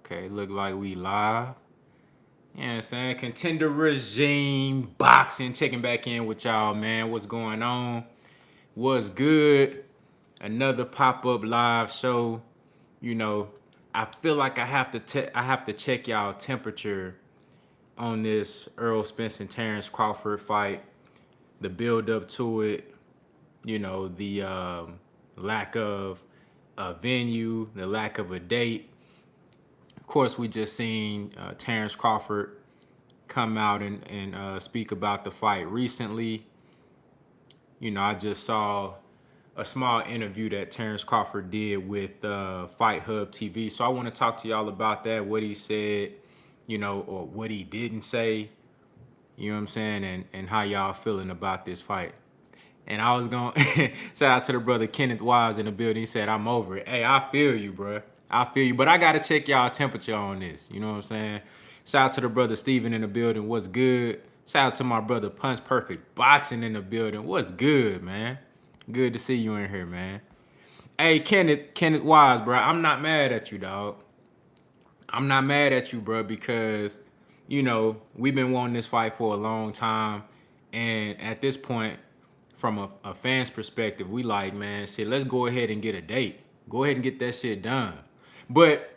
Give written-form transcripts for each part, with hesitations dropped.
Okay, look like we live. You know what I'm saying? Contender regime, boxing, checking back in with y'all, man. What's going on? What's good? Another pop-up live show. You know, I feel like I have to check y'all temperature on this Errol Spence and Terence Crawford fight. The build up to it, the lack of a venue, the lack of a date. Of course, we just seen Terence Crawford come out and speak about the fight recently. I just saw a small interview that Terence Crawford did with Fight Hub TV. So I want to talk to y'all about that, what he said, or what he didn't say, you know what I'm saying, and how y'all feeling about this fight. And I was going to shout out to the brother Kenneth Wise in the building. He said, I'm over it. Hey, I feel you, bro. I feel you. But I got to check y'all temperature on this. You know what I'm saying? Shout out to the brother Steven in the building. What's good? Shout out to my brother Punch Perfect Boxing in the building. What's good, man? Good to see you in here, man. Hey, Kenneth Wise, bro. I'm not mad at you, dog. I'm not mad at you, bro, because, we've been wanting this fight for a long time. And at this point, from a fan's perspective, we like, man, shit, let's go ahead and get a date. Go ahead and get that shit done. But,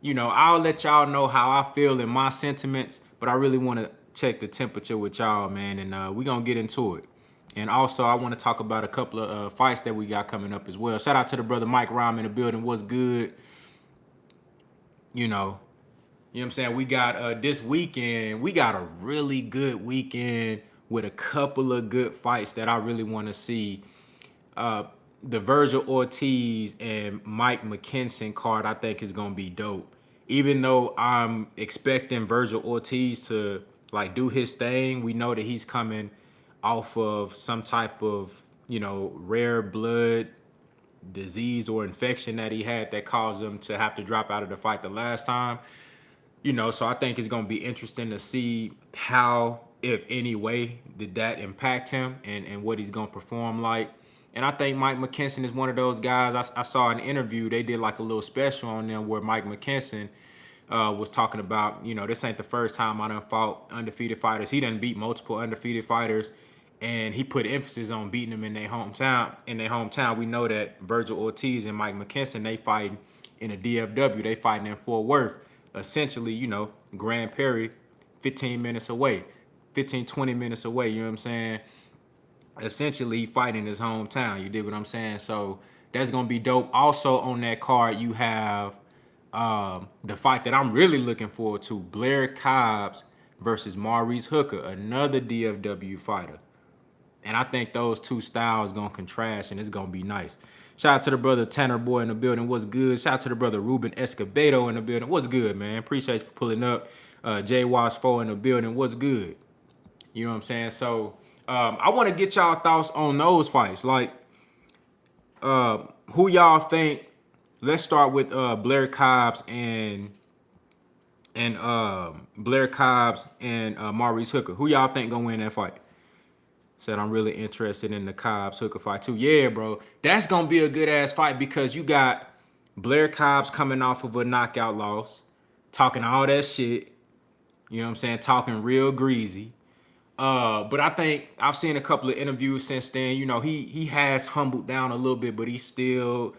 I'll let y'all know how I feel in my sentiments, but I really want to check the temperature with y'all, man, and we're going to get into it. And also, I want to talk about a couple of fights that we got coming up as well. Shout out to the brother Mike Rhyme in the building. What's good? You know what I'm saying? We got this weekend, we got a really good weekend with a couple of good fights that I really want to see. The Virgil Ortiz and Mike McKinson card, I think, is gonna be dope. Even though I'm expecting Virgil Ortiz to do his thing, we know that he's coming off of some type of rare blood disease or infection that he had that caused him to have to drop out of the fight the last time. So I think it's gonna be interesting to see how, if any way, did that impact him and what he's gonna perform like. And I think Mike McKinson is one of those guys. I saw an interview, they did like a little special on them where Mike McKinson was talking about, this ain't the first time I done fought undefeated fighters. He done beat multiple undefeated fighters, and he put emphasis on beating them in their hometown. In their hometown, we know that Virgil Ortiz and Mike McKinson, they fighting in the DFW. They fighting in Fort Worth, essentially, Grand Prairie, 15 minutes away, 15, 20 minutes away, you know what I'm saying? Essentially fighting his hometown, you dig what I'm saying? So that's going to be dope. Also on that card, you have the fight that I'm really looking forward to, Blair Cobbs versus Maurice Hooker, another DFW fighter. And I think those two styles going to contrast, and it's going to be nice. Shout out to the brother Tanner Boy in the building. What's good? Shout out to the brother Ruben Escobedo in the building. What's good, man? Appreciate you for pulling up. J Wash 4 in the building. What's good? You know what I'm saying? So I want to get y'all thoughts on those fights. Like, who y'all think? Let's start with Blair Cobbs and Maurice Hooker. Who y'all think gonna win that fight? Said I'm really interested in the Cobbs Hooker fight too. Yeah, bro, that's gonna be a good ass fight because you got Blair Cobbs coming off of a knockout loss, talking all that shit. You know what I'm saying? Talking real greasy. But I think I've seen a couple of interviews since then. He has humbled down a little bit, but he's still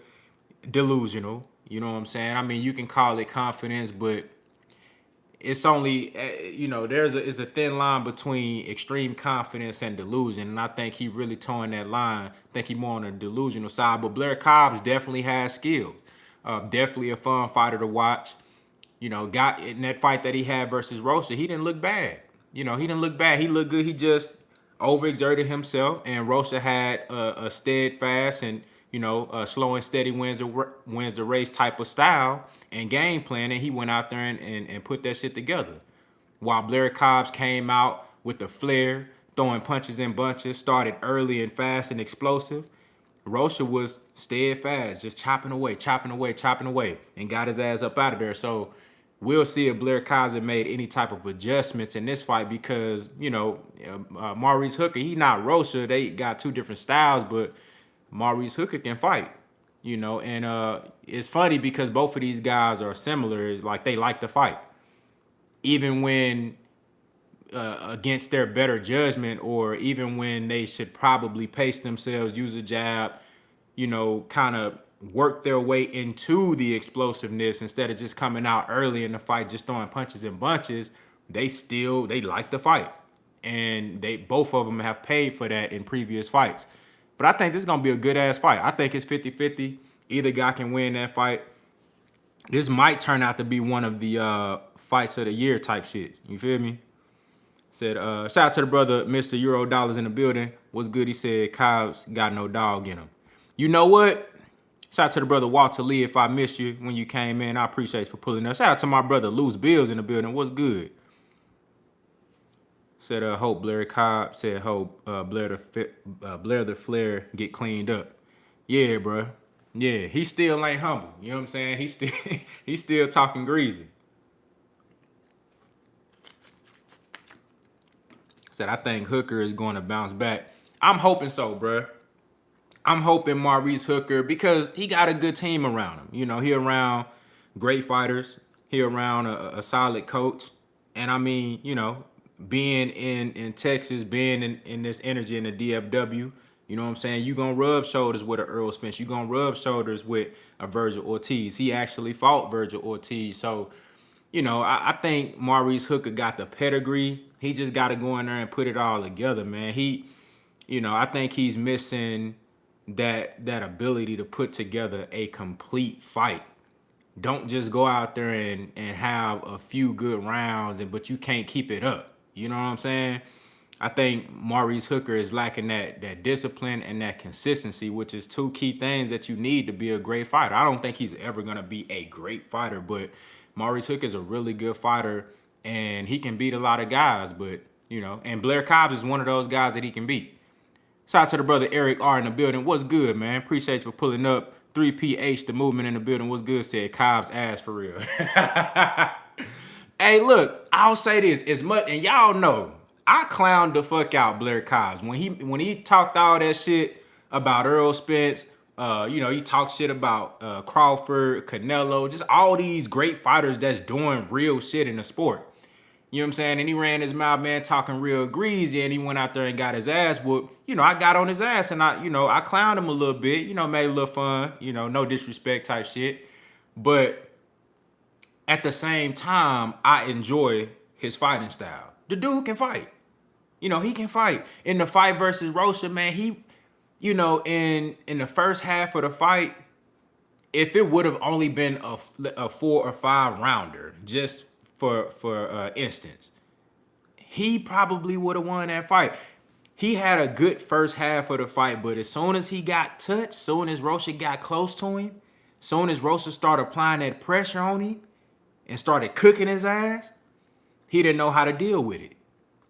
delusional. You know what I'm saying? I mean, you can call it confidence, but it's only, there's a thin line between extreme confidence and delusion. And I think he really towing that line. I think he's more on the delusional side. But Blair Cobbs definitely has skills. Definitely a fun fighter to watch. Got in that fight that he had versus Rosa, he didn't look bad. He didn't look bad. He looked good. He just overexerted himself. And Rosa had a steadfast and, a slow and steady wins the race type of style and game plan. And he went out there and put that shit together. While Blair Cobbs came out with the flair, throwing punches in bunches, started early and fast and explosive. Rosa was steadfast, just chopping away, and got his ass up out of there. So we'll see if Blair Cobbs made any type of adjustments in this fight because, Maurice Hooker, he not Rosa. They got two different styles, but Maurice Hooker can fight, and it's funny because both of these guys are similar. It's like they like to fight, even when against their better judgment, or even when they should probably pace themselves, use a jab, kind of work their way into the explosiveness instead of just coming out early in the fight, just throwing punches and bunches. They like to fight. And they both of them have paid for that in previous fights. But I think this is going to be a good-ass fight. I think it's 50-50. Either guy can win that fight. This might turn out to be one of the fights of the year type shit. You feel me? Said, shout out to the brother, Mr. Euro Dollars in the building. What's good? He said, Cobbs got no dog in him. You know what? Shout out to the brother Walter Lee. If I missed you when you came in, I appreciate you for pulling up. Shout out to my brother Loose Bills in the building. What's good? Said, hope Blair Cobb. Said, hope Blair the Flair get cleaned up. Yeah, bro. Yeah, he still ain't humble. You know what I'm saying? He's still talking greasy. Said, I think Hooker is going to bounce back. I'm hoping so, bro. I'm hoping Maurice Hooker, because he got a good team around him. He around great fighters. He around a solid coach. And I mean, being in Texas, being in this energy in the DFW, you know what I'm saying? You going to rub shoulders with an Errol Spence. You going to rub shoulders with a Virgil Ortiz. He actually fought Virgil Ortiz. So, I think Maurice Hooker got the pedigree. He just got to go in there and put it all together, man. I think he's missing that ability to put together a complete fight. Don't just go out there and have a few good rounds, but you can't keep it up. You know what I'm saying? I think Maurice Hooker is lacking that discipline and that consistency, which is two key things that you need to be a great fighter. I don't think he's ever going to be a great fighter, but Maurice Hooker is a really good fighter, and he can beat a lot of guys, but, and Blair Cobbs is one of those guys that he can beat. Shout out to the brother Eric R in the building. What's good, man? Appreciate you for pulling up. 3PH, the movement in the building. What's good? Said Cobbs ass for real. Hey, look, I'll say this as much, and y'all know, I clowned the fuck out Blair Cobbs when he talked all that shit about Errol Spence. He talked shit about Crawford, Canelo, just all these great fighters that's doing real shit in the sport. You know what I'm saying? And he ran his mouth, man, talking real greasy, and he went out there and got his ass whooped. I got on his ass, and I clowned him a little bit, made a little fun, no disrespect type shit. But at the same time, I enjoy his fighting style. The dude can fight. He can fight. In the fight versus Rocha, man, he, in the first half of the fight, if it would have only been a 4 or 5 rounder, just for instance, he probably would have won that fight. He had a good first half of the fight, but as soon as he got touched, soon as Rocha got close to him, soon as Rocha started applying that pressure on him and started cooking his ass, he didn't know how to deal with it.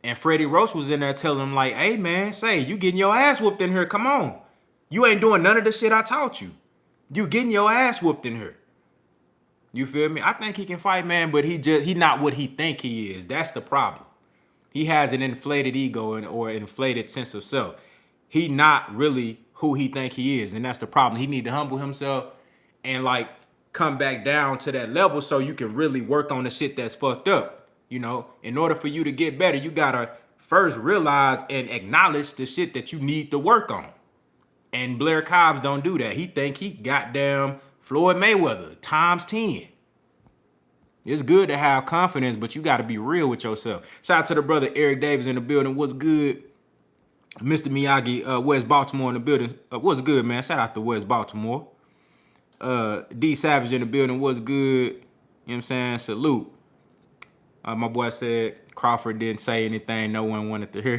And Freddie Roach was in there telling him like, hey, man, you getting your ass whooped in here. Come on. You ain't doing none of the shit I taught you. You getting your ass whooped in here. You feel me? I think he can fight, man, but he not what he think he is. That's the problem. He has an inflated ego or inflated sense of self. He not really who he think he is, and that's the problem. He need to humble himself and come back down to that level so you can really work on the shit that's fucked up. In order for you to get better, you gotta first realize and acknowledge the shit that you need to work on. And Blair Cobbs don't do that. He think he goddamn Floyd Mayweather times 10. It's good to have confidence, but you got to be real with yourself. Shout out to the brother Eric Davis in the building. What's good? Mr. Miyagi, West Baltimore in the building. What's good, man? Shout out to West Baltimore. D Savage in the building. What's good? You know what I'm saying? Salute. My boy said Crawford didn't say anything no one wanted to hear.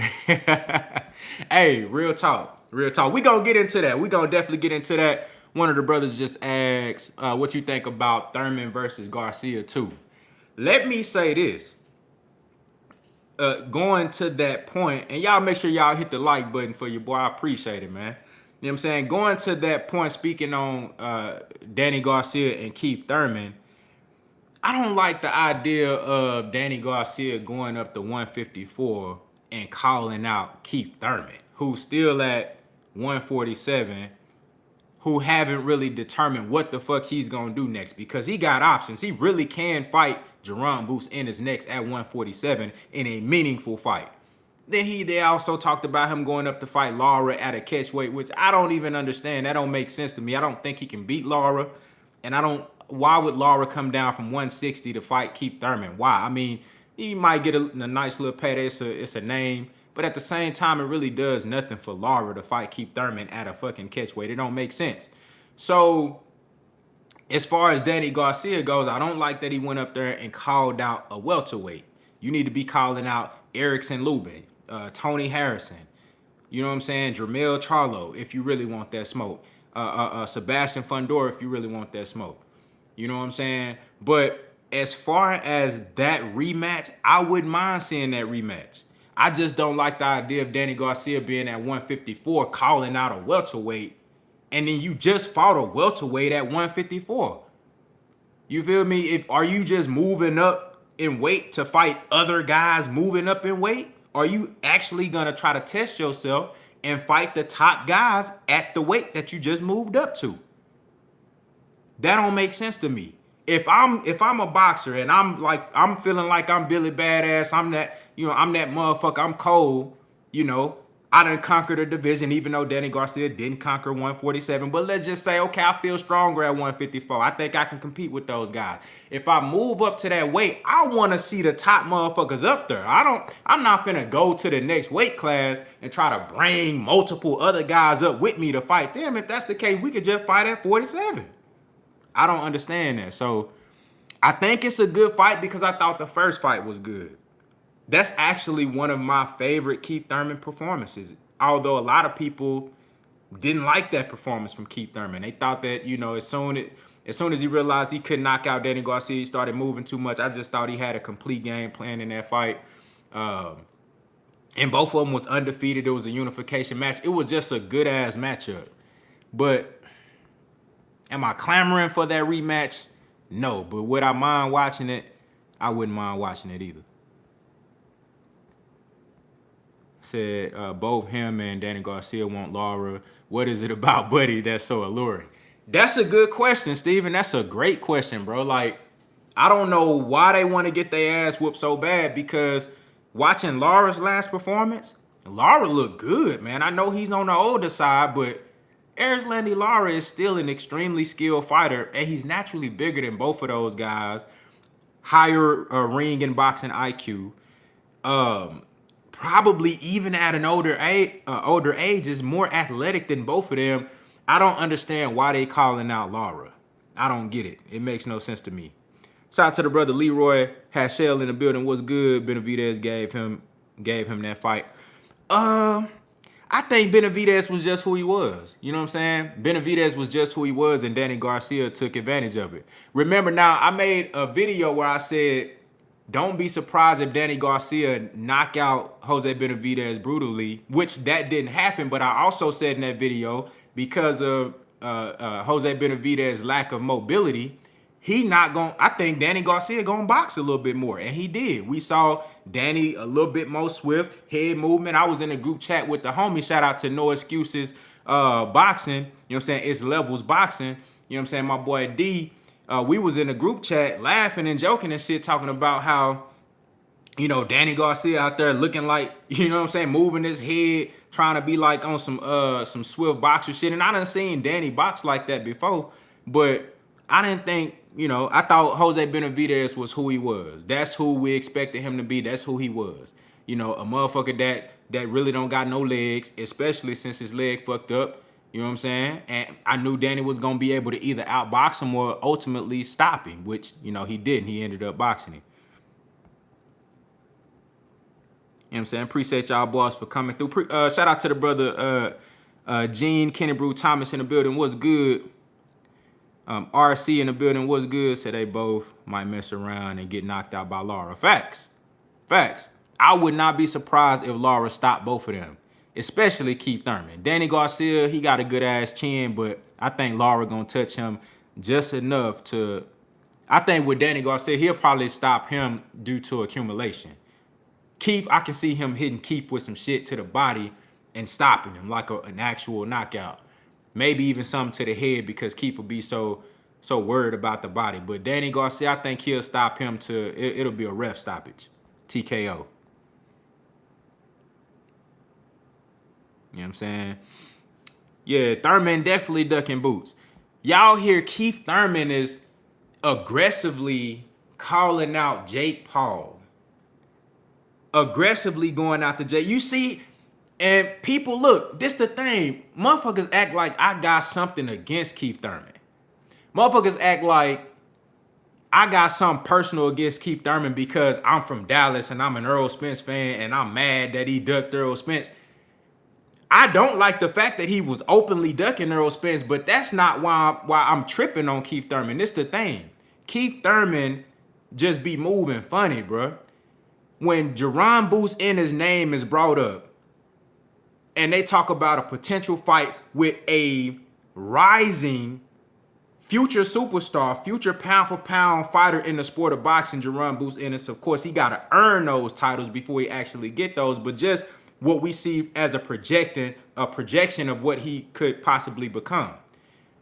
Hey, real talk. Real talk. We gonna get into that. We gonna definitely get into that. One of the brothers just asked what you think about Thurman versus Garcia too. Let me say this. Going to that point, and y'all make sure y'all hit the like button for your boy. I appreciate it, man. You know what I'm saying? Going to that point, speaking on Danny Garcia and Keith Thurman, I don't like the idea of Danny Garcia going up to 154 and calling out Keith Thurman, who's still at 147, who haven't really determined what the fuck he's gonna do next, because he got options. He really can fight Jerome Boots in his next at 147 in a meaningful fight. Then they also talked about him going up to fight Lara at a catchweight, which I don't even understand. That don't make sense to me. I don't think he can beat Lara, and I don't. Why would Lara come down from 160 to fight Keith Thurman? Why? I mean, he might get a nice little payday. It's a name. But at the same time, it really does nothing for Lara to fight Keith Thurman at a fucking catchweight. It don't make sense. So, as far as Danny Garcia goes, I don't like that he went up there and called out a welterweight. You need to be calling out Erickson Lubin, Tony Harrison. You know what I'm saying? Jermell Charlo, if you really want that smoke. Sebastian Fundora, if you really want that smoke. You know what I'm saying? But as far as that rematch, I wouldn't mind seeing that rematch. I just don't like the idea of Danny Garcia being at 154 calling out a welterweight, and then you just fought a welterweight at 154. You feel me? Are you just moving up in weight to fight other guys moving up in weight? Are you actually gonna try to test yourself and fight the top guys at the weight that you just moved up to? That don't make sense to me. If I'm a boxer and I'm feeling like I'm Billy Badass, I'm that motherfucker, I'm cold, I done conquered a division, even though Danny Garcia didn't conquer 147. But let's just say, okay, I feel stronger at 154. I think I can compete with those guys. If I move up to that weight, I want to see the top motherfuckers up there. I'm not finna go to the next weight class and try to bring multiple other guys up with me to fight them. If that's the case, we could just fight at 47. I don't understand that. So I think it's a good fight because I thought the first fight was good. That's actually one of my favorite Keith Thurman performances. Although a lot of people didn't like that performance from Keith Thurman. They thought that, as soon as he realized he couldn't knock out Danny Garcia, he started moving too much. I just thought he had a complete game plan in that fight. And both of them was undefeated. It was a unification match. It was just a good-ass matchup. But am I clamoring for that rematch? No. But would I mind watching it? I wouldn't mind watching it either. Said both him and Danny Garcia want Lara. What is it about Buddy that's so alluring? That's a good question, Steven. That's a great question, bro. Like, I don't know why they want to get their ass whooped so bad, because watching Lara's last performance, Lara looked good, man. I know he's on the older side, but Erislandy Lara is still an extremely skilled fighter, and he's naturally bigger than both of those guys. Higher ring and boxing IQ. Probably even at an older age is more athletic than both of them. I don't understand why they calling out Lara. I don't get it. It makes no sense to me. Shout out to the brother Leroy Hashell in the building. What's good? Benavidez gave him that fight. I think Benavidez was just who he was. You know what I'm saying? Benavidez was just who he was, and Danny Garcia took advantage of it. Remember now, I made a video where I said, don't be surprised if Danny Garcia knock out Jose Benavidez brutally, which that didn't happen. But I also said in that video, because of Jose Benavidez's lack of mobility, I think Danny Garcia gonna box a little bit more. And he did. We saw Danny a little bit more swift, head movement. I was in a group chat with the homie. Shout out to No Excuses Boxing. You know what I'm saying? It's Levels Boxing. You know what I'm saying? My boy D. We was in a group chat laughing and joking and shit, talking about how, Danny Garcia out there looking like, moving his head, trying to be like on some swift boxer shit. And I done seen Danny box like that before, but I didn't think, I thought Jose Benavidez was who he was. That's who we expected him to be. That's who he was. A motherfucker that really don't got no legs, especially since his leg fucked up. You know what I'm saying? And I knew Danny was going to be able to either outbox him or ultimately stop him, which, he didn't. He ended up boxing him. You know what I'm saying? Appreciate y'all boys for coming through. Shout out to the brother Gene Kennebrew Thomas in the building. What's good? RC in the building. What's good? Said they both might mess around and get knocked out by Lara. Facts. I would not be surprised if Lara stopped both of them. Especially Keith Thurman. Danny Garcia, he got a good ass chin, but I think Lara gonna touch him just enough to. I think with Danny Garcia, he'll probably stop him due to accumulation. Keith, I can see him hitting Keith with some shit to the body and stopping him like an actual knockout. maybe even something to the head because Keith will be so worried about the body. But Danny Garcia, I think he'll stop him it'll be a ref stoppage. TKO. You know what I'm saying? Yeah, Thurman definitely ducking boots. Y'all hear Keith Thurman is aggressively calling out Jake Paul. Aggressively going out to Jake. You see, and people, look, this the thing. Motherfuckers act like I got something against Keith Thurman. Motherfuckers act like I got something personal against Keith Thurman because I'm from Dallas and I'm an Errol Spence fan and I'm mad that he ducked Errol Spence. I don't like the fact that he was openly ducking Errol Spence, but that's not why I'm tripping on Keith Thurman. This the thing. Keith Thurman just be moving funny, bro. When Jaron Boots Ennis' name is brought up and they talk about a potential fight with a rising future superstar, future pound-for-pound fighter in the sport of boxing, Jaron Boots Ennis, of course, he got to earn those titles before he actually get those, but just what we see as a projection of what he could possibly become.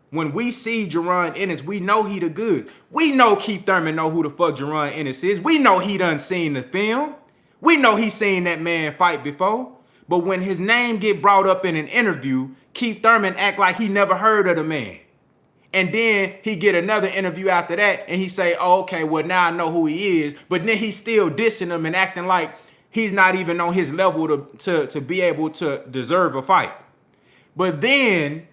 When we see Jaron Ennis, we know he the good. We know Keith Thurman know who the fuck Jaron Ennis is. We know he done seen the film. We know he seen that man fight before. But when his name get brought up in an interview, Keith Thurman act like he never heard of the man. And then he get another interview after that and he say, oh, okay, well, now I know who he is. But then he's still dissing him and acting like he's not even on his level to be able to deserve a fight. But then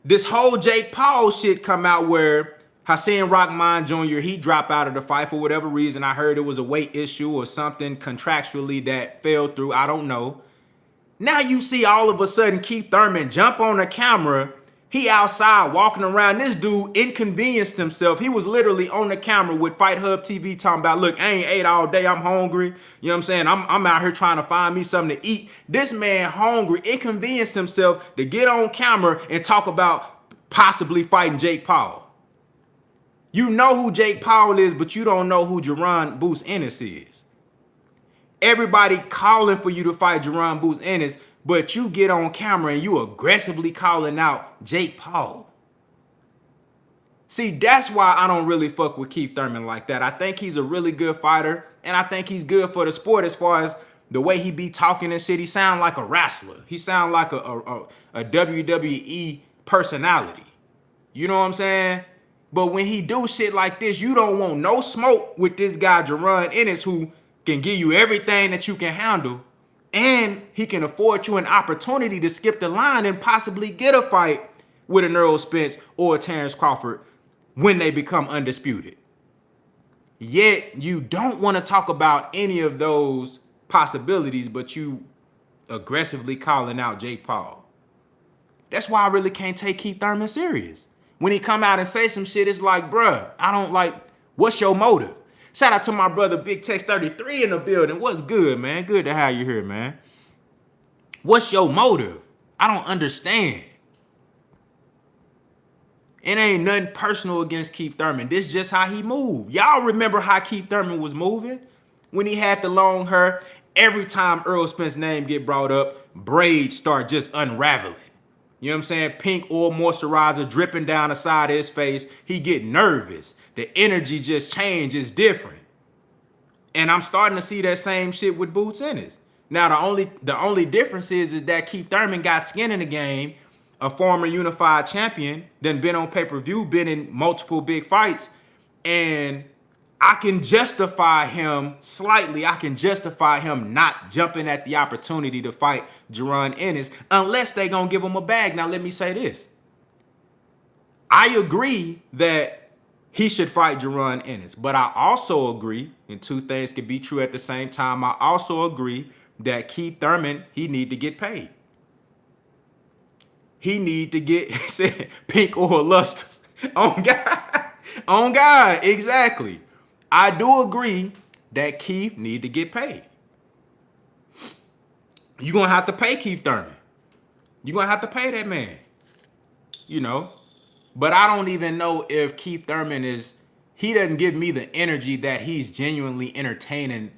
this whole Jake Paul shit come out where Hassan Rahman Jr., he dropped out of the fight for whatever reason. I heard it was a weight issue or something contractually that fell through. I don't know. Now you see all of a sudden Keith Thurman jump on the camera. He outside walking around. This dude inconvenienced himself. He was literally on the camera with Fight Hub TV talking about, look, I ain't ate all day. I'm hungry. You know what I'm saying? I'm out here trying to find me something to eat. This man hungry, inconvenienced himself to get on camera and talk about possibly fighting Jake Paul. You know who Jake Paul is, but you don't know who Jaron Boots Ennis is. Everybody calling for you to fight Jaron Boots Ennis, but you get on camera and you aggressively calling out Jake Paul. See, that's why I don't really fuck with Keith Thurman like that. I think he's a really good fighter, and I think he's good for the sport as far as the way he be talking and shit. He sound like a wrestler. He sound like a WWE personality. You know what I'm saying? But when he do shit like this, you don't want no smoke with this guy, Jaron Ennis, who can give you everything that you can handle. And he can afford you an opportunity to skip the line and possibly get a fight with an Errol Spence or a Terence Crawford when they become undisputed. Yet you don't want to talk about any of those possibilities, but you aggressively calling out Jake Paul. That's why I really can't take Keith Thurman serious. When he come out and say some shit, it's like, bruh, I don't like, what's your motive? Shout out to my brother Big Tex 33 in the building. What's good, man? Good to have you here, man. What's your motive? I don't understand. It ain't nothing personal against Keith Thurman. This is just how he moved. Y'all remember how Keith Thurman was moving? When he had the long hair, every time Errol Spence's name get brought up, braids start just unraveling. You know what I'm saying? Pink oil moisturizer dripping down the side of his face. He get nervous. The energy just changes different. And I'm starting to see that same shit with Boots Ennis. Now, the only difference is that Keith Thurman got skin in the game, a former unified champion, then been on pay-per-view, been in multiple big fights, and I can justify him slightly. I can justify him not jumping at the opportunity to fight Jaron Ennis unless they gonna give him a bag. Now, let me say this. I agree that he should fight Jaron Ennis. But I also agree, and two things can be true at the same time. I also agree that Keith Thurman, he need to get paid. He need to get pink oil lusters. On God. On God, exactly. I do agree that Keith need to get paid. You're going to have to pay Keith Thurman. You're going to have to pay that man. You know? But I don't even know if Keith Thurman he doesn't give me the energy that he's genuinely entertaining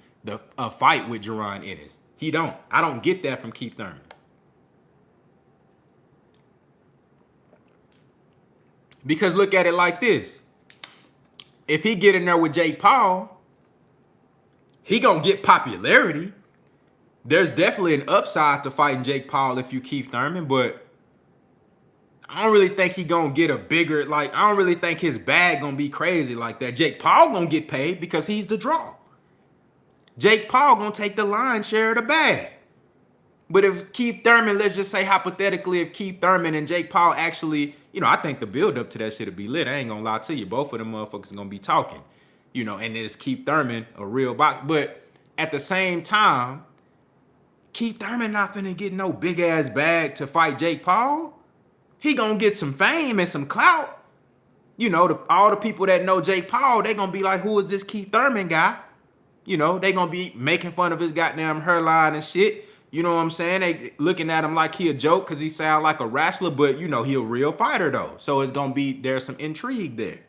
a fight with Jaron Ennis. He don't. I don't get that from Keith Thurman. Because look at it like this. If he get in there with Jake Paul, he gonna get popularity. There's definitely an upside to fighting Jake Paul if you Keith Thurman, but I don't really think he gonna get a bigger, like, I don't really think his bag gonna be crazy like that. Jake Paul gonna get paid because he's the draw. Jake Paul gonna take the lion's share of the bag. But if Keith Thurman, let's just say hypothetically, if Keith Thurman and Jake Paul actually, I think the build up to that shit will be lit. I ain't gonna lie to you. Both of them motherfuckers are gonna be talking, and it's Keith Thurman, a real box. But at the same time, Keith Thurman not finna get no big ass bag to fight Jake Paul. He gonna get some fame and some clout. All the people that know Jake Paul, they gonna be like, who is this Keith Thurman guy? They gonna be making fun of his goddamn hairline and shit. You know what I'm saying? They looking at him like he a joke because he sound like a wrestler, but he a real fighter though. So it's gonna be, there's some intrigue there.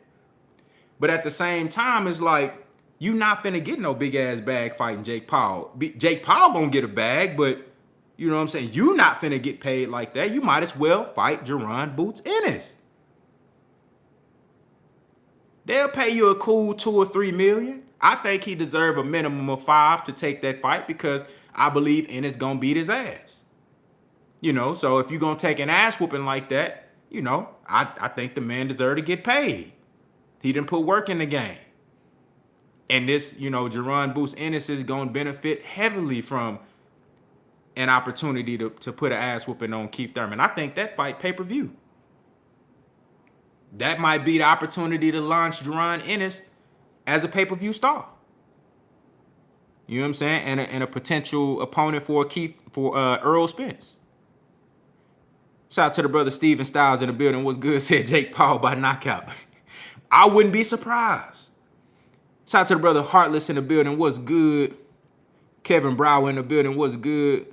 But at the same time, it's like, you not finna get no big ass bag fighting Jake Paul. Jake Paul gonna get a bag, but you know what I'm saying? You not finna get paid like that. You might as well fight Jaron Boots Ennis. They'll pay you a cool $2 or $3 million. I think he deserve a minimum of $5 million to take that fight because I believe Ennis gonna beat his ass. So if you're gonna take an ass whooping like that, I think the man deserve to get paid. He didn't put work in the game. And this, Jaron Boots Ennis is gonna benefit heavily from an opportunity to put an ass whooping on Keith Thurman. I think that fight pay-per-view. That might be the opportunity to launch Jaron Ennis as a pay-per-view star. You know what I'm saying? And a potential opponent for Errol Spence. Shout out to the brother Steven Styles in the building. What's good? Said Jake Paul by knockout. I wouldn't be surprised. Shout out to the brother Heartless in the building. What's good? Kevin Brower in the building. What's good?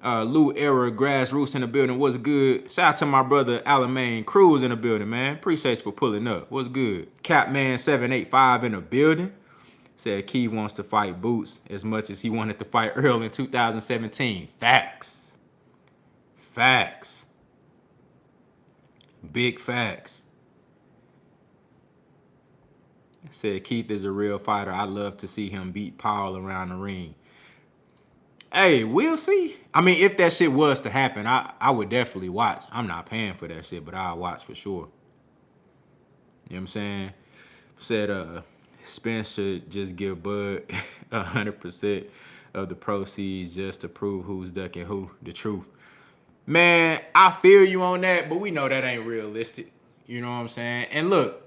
Lou Era Grassroots in the building. What's good? Shout out to my brother Alamane Cruz in the building, man. Appreciate you for pulling up. What's good? Catman785 in the building. Said Keith wants to fight Boots as much as he wanted to fight Earl in 2017. Facts. Facts. Big facts. Said Keith is a real fighter. I love to see him beat Paul around the ring. Hey, we'll see. I mean, if that shit was to happen, I would definitely watch. I'm not paying for that shit, but I'll watch for sure. You know what I'm saying? Said Spence should just give Bud 100% of the proceeds just to prove who's ducking who, the truth. Man, I feel you on that, but we know that ain't realistic. You know what I'm saying? And look,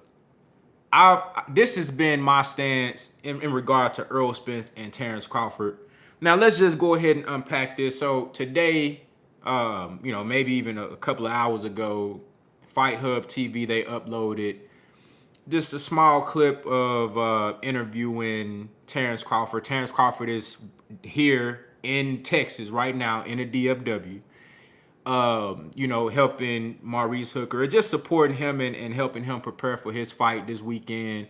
this has been my stance in regard to Errol Spence and Terence Crawford. Now, let's just go ahead and unpack this. So today, maybe even a couple of hours ago, Fight Hub TV, they uploaded just a small clip of interviewing Terence Crawford. Terence Crawford is here in Texas right now in a DFW, helping Maurice Hooker, just supporting him and helping him prepare for his fight this weekend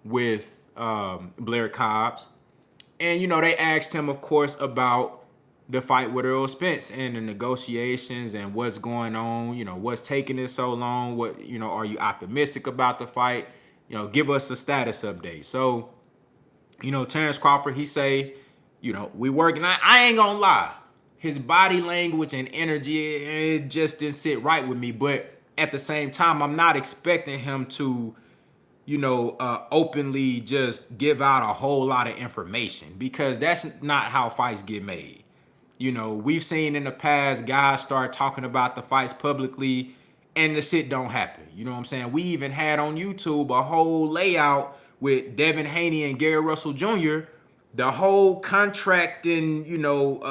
with Blair Cobbs. And, they asked him, of course, about the fight with Errol Spence and the negotiations and what's going on, what's taking it so long, what, are you optimistic about the fight? Give us a status update. So, Terence Crawford, he say, we working. I ain't gonna lie. His body language and energy, it just didn't sit right with me. But at the same time, I'm not expecting him to, openly just give out a whole lot of information because that's not how fights get made. We've seen in the past guys start talking about the fights publicly and the shit don't happen. You know what I'm saying? We even had on YouTube a whole layout with Devin Haney and Gary Russell Jr., the whole contract and,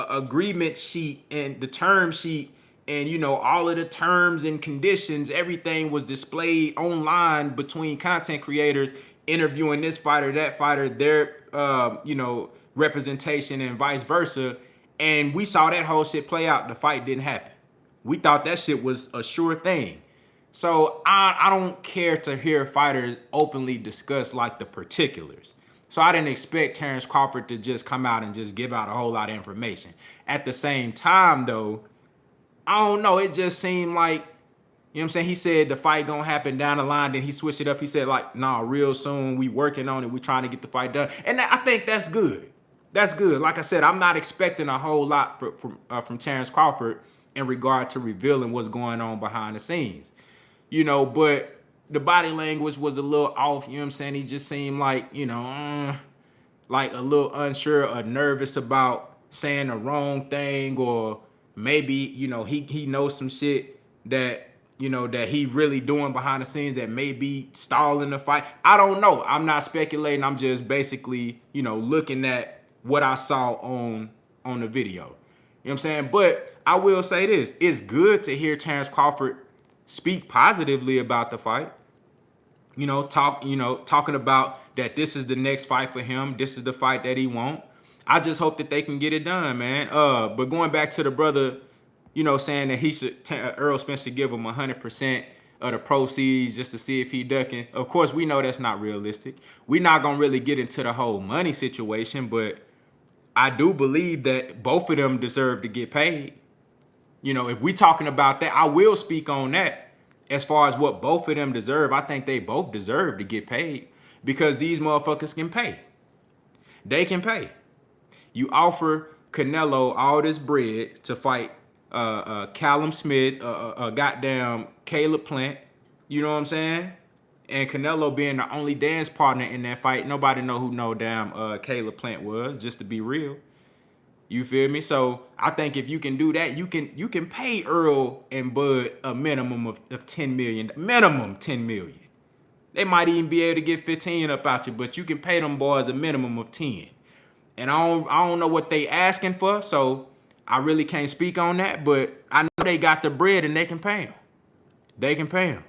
agreement sheet and the term sheet and, all of the terms and conditions, everything was displayed online between content creators interviewing this fighter, that fighter, their, representation and vice versa. And we saw that whole shit play out. The fight didn't happen. We thought that shit was a sure thing. So I don't care to hear fighters openly discuss like the particulars. So I didn't expect Terence Crawford to just come out and just give out a whole lot of information. At the same time, though, I don't know. It just seemed like, You know what I'm saying? He said the fight gonna happen down the line. Then he switched it up. He said like, nah, real soon. We working on it. We trying to get the fight done. And I think that's good. That's good. Like I said, I'm not expecting a whole lot from Terence Crawford in regard to revealing what's going on behind the scenes. You know, but the body language was a little off. You know what I'm saying? He just seemed like, like a little unsure or nervous about saying the wrong thing, or maybe, he knows some shit that, that he really doing behind the scenes that may be stalling the fight. I don't know. I'm not speculating. I'm just basically, looking at what I saw on the video. You know what I'm saying? But I will say this. It's good to hear Terence Crawford speak positively about the fight. Talking about that this is the next fight for him. This is the fight that he wants. I just hope that they can get it done, man. But going back to the brother, saying that he should, Errol Spence should give him 100% of the proceeds just to see if he ducking. Of course, we know that's not realistic. We're not going to really get into the whole money situation, but I do believe that both of them deserve to get paid. If we talking about that, I will speak on that. As far as what both of them deserve, I think they both deserve to get paid because these motherfuckers can pay. They can pay. You offer Canelo all this bread to fight Callum Smith, goddamn Caleb Plant. You know what I'm saying? And Canelo being the only dance partner in that fight. Nobody know who no damn Caleb Plant was, just to be real. You feel me? So I think if you can do that, you can pay Earl and Bud a minimum of $10 million. Minimum $10 million. They might even be able to get 15 up out you, but you can pay them boys a minimum of 10. And I don't know what they asking for, so I really can't speak on that, but I know they got the bread and they can pay them. They can pay them.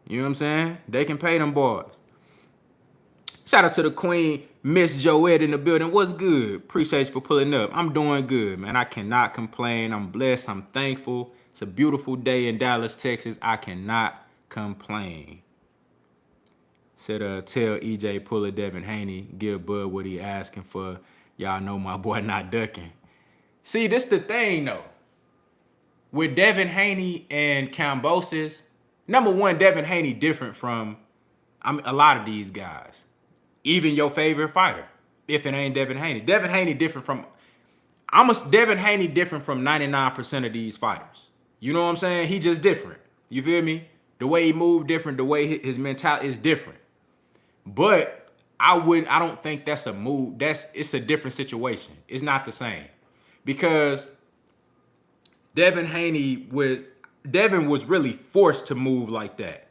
You know what I'm saying? They can pay them boys. Shout out to the queen, Miss Joette in the building. What's good? Appreciate you for pulling up. I'm doing good, man. I cannot complain. I'm blessed. I'm thankful. It's a beautiful day in Dallas, Texas. I cannot complain. Said, tell EJ Puller, Devin Haney, give Bud what he asking for. Y'all know my boy not ducking. See, this the thing, though. With Devin Haney and Kambosos, number one, Devin Haney different from a lot of these guys. Even your favorite fighter, if it ain't Devin Haney. Devin Haney different from 99% of these fighters. You know what I'm saying? He just different. You feel me? The way he moved different, the way his mentality is different. But I don't think that's a move. It's a different situation. It's not the same. Because Devin was really forced to move like that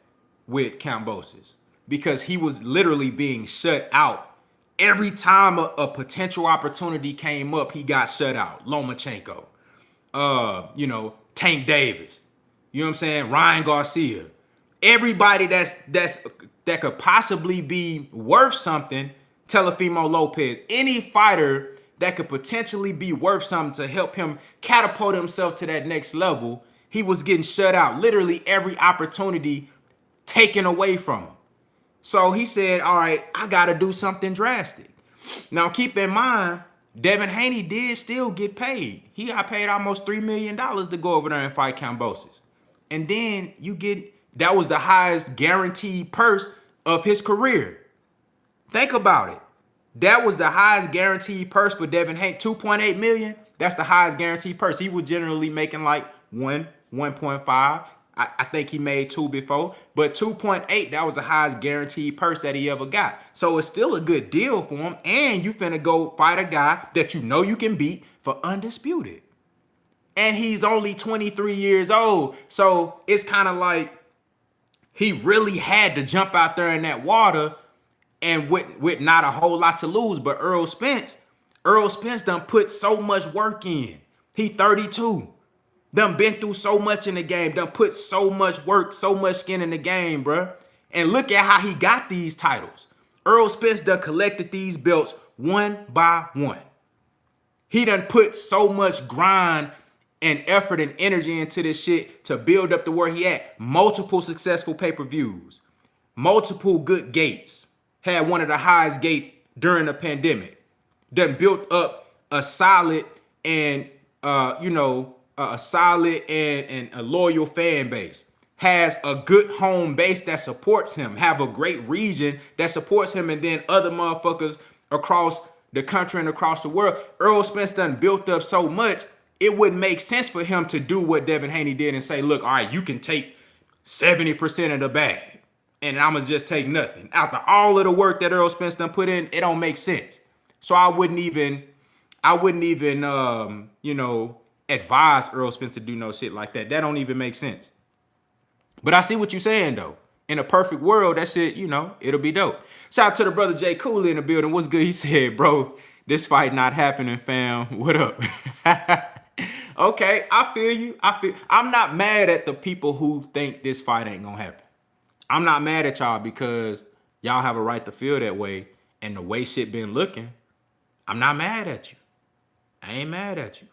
with Kambosos. Because he was literally being shut out. Every time a potential opportunity came up, he got shut out. Lomachenko, Tank Davis, you know what I'm saying? Ryan Garcia. Everybody that could possibly be worth something, Teofimo Lopez. Any fighter that could potentially be worth something to help him catapult himself to that next level, he was getting shut out. Literally every opportunity taken away from him. So he said, all right, I got to do something drastic. Now, keep in mind, Devin Haney did still get paid. He got paid almost $3 million to go over there and fight Kambosos. And then that was the highest guaranteed purse of his career. Think about it. That was the highest guaranteed purse for Devin Haney, $2.8 million. That's the highest guaranteed purse. He was generally making like 1.5. I think he made 2 before, but 2.8, that was the highest guaranteed purse that he ever got. So it's still a good deal for him, and you finna go fight a guy that you know you can beat for Undisputed. And he's only 23 years old, so it's kind of like he really had to jump out there in that water and with not a whole lot to lose. But Errol Spence done put so much work in. He 32. Done been through so much in the game. Done put so much work, so much skin in the game, bruh. And look at how he got these titles. Errol Spence done collected these belts one by one. He done put so much grind and effort and energy into this shit to build up to where he at. Multiple successful pay-per-views. Multiple good gates. Had one of the highest gates during the pandemic. Done built up a solid and, a solid and a loyal fan base, has a good home base that supports him, have a great region that supports him, and then other motherfuckers across the country and across the world. Errol Spence done built up so much, it wouldn't make sense for him to do what Devin Haney did and say, look, all right, you can take 70% of the bag and I'm gonna just take nothing. After all of the work that Errol Spence done put in, it don't make sense. So I wouldn't even advise Errol Spence to do no shit like that. That don't even make sense. But I see what you're saying though. In a perfect world, that shit, it'll be dope. Shout out to the brother Jay Cooley in the building. What's good? He said, bro, this fight not happening, fam. What up? Okay, I feel you. I'm not mad at the people who think this fight ain't gonna happen. I'm not mad at y'all because y'all have a right to feel that way. And the way shit been looking, I'm not mad at you. I ain't mad at you.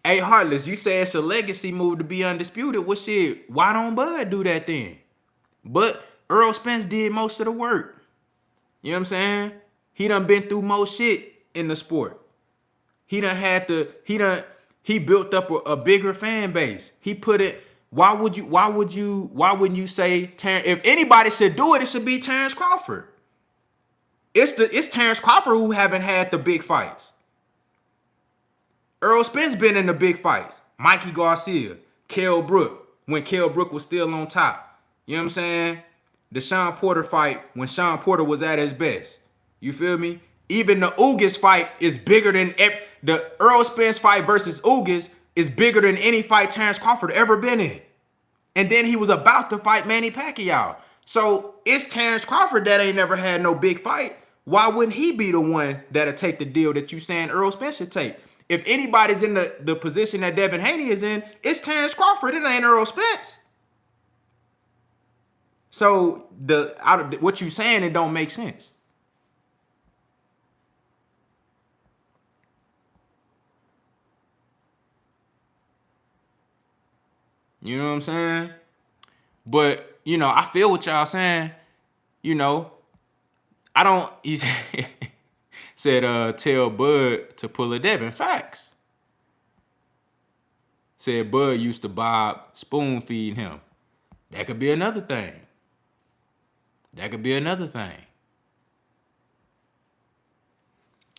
Hey, Heartless, you say it's a legacy move to be undisputed. Well, shit, why don't Bud do that then? But Errol Spence did most of the work. You know what I'm saying? He done been through most shit in the sport. He built up a bigger fan base. He put it, why wouldn't you say, if anybody should do it, it should be Terence Crawford. It's Terence Crawford who haven't had the big fights. Errol Spence been in the big fights. Mikey Garcia, Kell Brook, when Kell Brook was still on top. You know what I'm saying? The Sean Porter fight when Sean Porter was at his best. You feel me? Even the Ugas fight is bigger than the Errol Spence fight versus Ugas is bigger than any fight Terence Crawford ever been in. And then he was about to fight Manny Pacquiao. So it's Terence Crawford that ain't never had no big fight. Why wouldn't he be the one that'll take the deal that you saying Errol Spence should take? If anybody's in the position that Devin Haney is in, it's Terence Crawford. It ain't Errol Spence. So what you saying, it don't make sense. You know what I'm saying? But, I feel what y'all saying. I don't, he said, tell Bud to pull a Devin. Facts. Said Bud used to Bob spoon feed him. That could be another thing.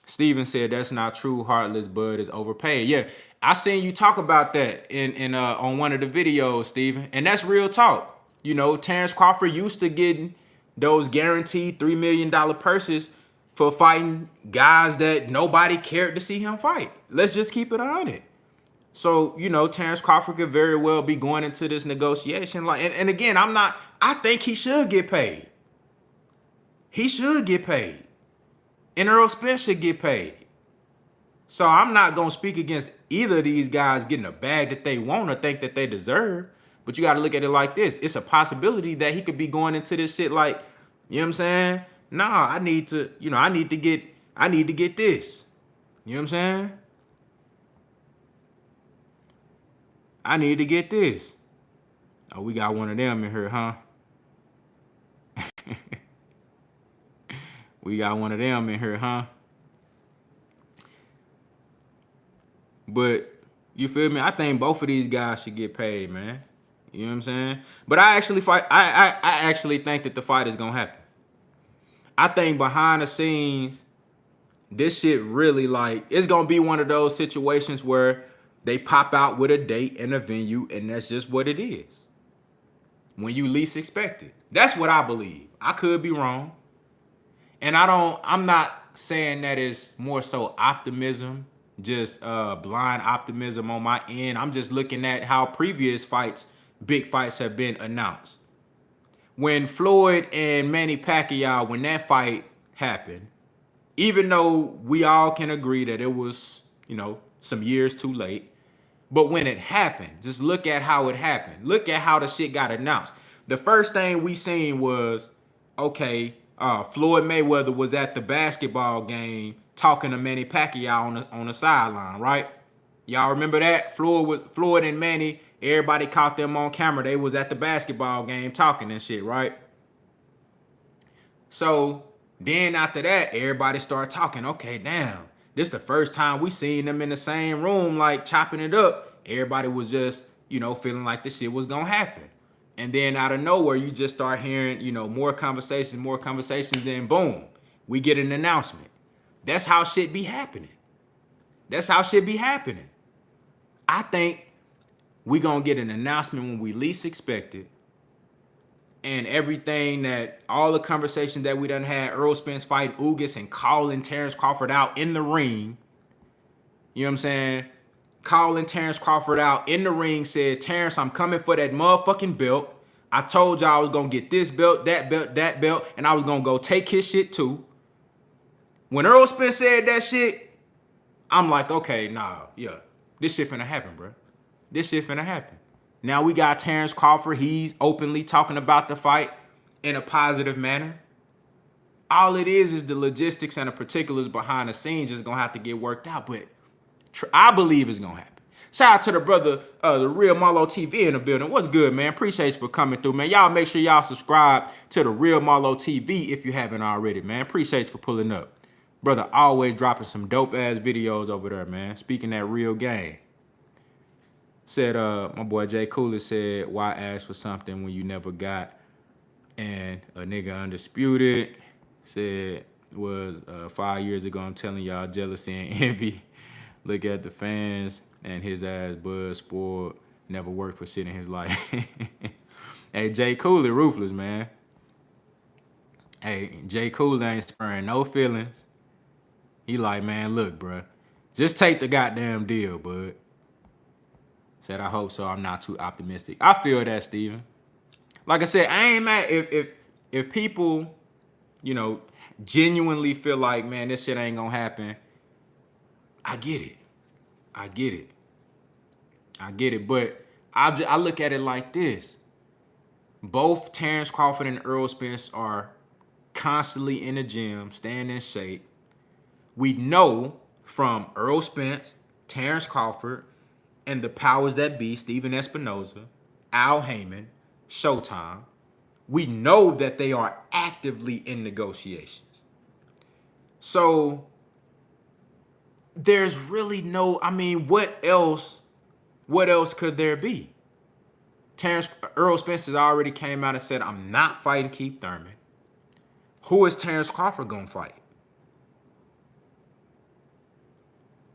Steven said that's not true. Heartless Bud is overpaid. Yeah, I seen you talk about that in on one of the videos, Steven. And that's real talk. Terence Crawford used to getting those guaranteed $3 million purses for fighting guys that nobody cared to see him fight. Let's just keep it on it. So, Terence Crawford could very well be going into this negotiation. And again, I think he should get paid. He should get paid. And Errol Spence should get paid. So I'm not going to speak against either of these guys getting a bag that they want or think that they deserve. But you got to look at it like this. It's a possibility that he could be going into this shit like, you know what I'm saying? Nah, I need to get this. You know what I'm saying? I need to get this. Oh, we got one of them in here, huh? We got one of them in here, huh? But you feel me? I think both of these guys should get paid, man. You know what I'm saying? But I actually think that the fight is gonna happen. I think behind the scenes, this shit really it's gonna be one of those situations where they pop out with a date and a venue, and that's just what it is. When you least expect it. That's what I believe. I could be wrong. And I'm not saying that it's more so optimism, just blind optimism on my end. I'm just looking at how previous big fights have been announced. When Floyd and Manny Pacquiao, when that fight happened, even though we all can agree that it was, some years too late, but when it happened, just look at how it happened. Look at how the shit got announced. The first thing we seen was, okay, Floyd Mayweather was at the basketball game talking to Manny Pacquiao on the sideline, right? Y'all remember that? Floyd and Manny, everybody caught them on camera. They was at the basketball game talking and shit, right? So then after that, everybody started talking. Okay, damn. This the first time we seen them in the same room, like chopping it up. Everybody was just, feeling like this shit was gonna happen. And then out of nowhere, you just start hearing, more conversations, then boom, we get an announcement. That's how shit be happening. I think we gonna get an announcement when we least expect it. And everything all the conversations that we done had, Errol Spence fighting Ugas and calling Terence Crawford out in the ring. You know what I'm saying? Calling Terence Crawford out in the ring, said, Terence, I'm coming for that motherfucking belt. I told y'all I was going to get this belt, that belt, and I was going to go take his shit too. When Errol Spence said that shit, I'm like, okay, nah, yeah, this shit finna happen, bro. This shit finna happen. Now we got Terence Crawford. He's openly talking about the fight in a positive manner. All it is the logistics and the particulars behind the scenes is going to have to get worked out, but I believe it's going to happen. Shout out to the brother, the Real Marlo TV in the building. What's good, man? Appreciate you for coming through, man. Y'all make sure y'all subscribe to the Real Marlo TV if you haven't already, man. Appreciate you for pulling up. Brother always dropping some dope-ass videos over there, man. Speaking that real game. Said, my boy Jay Coolidge said, why ask for something when you never got? And a nigga Undisputed said, was 5 years ago, I'm telling y'all, jealousy and envy. Look at the fans and his ass buzz spoiled. Never worked for shit in his life. Hey, Jay Coolidge, ruthless, man. Hey, Jay Coolidge ain't sparing no feelings. He like, man, look, bruh, just take the goddamn deal, bud. Said, I hope so. I'm not too optimistic. I feel that, Steven. Like I said, I ain't mad if people, genuinely feel like, man, this shit ain't gonna happen. I get it. But I look at it like this. Both Terence Crawford and Errol Spence are constantly in the gym, staying in shape. We know from Errol Spence, Terence Crawford, and the powers that be, Steven Espinoza, Al Heyman, Showtime, we know that they are actively in negotiations. So there's really what else could there be? Errol Spence has already came out and said, I'm not fighting Keith Thurman. Who is Terence Crawford gonna fight?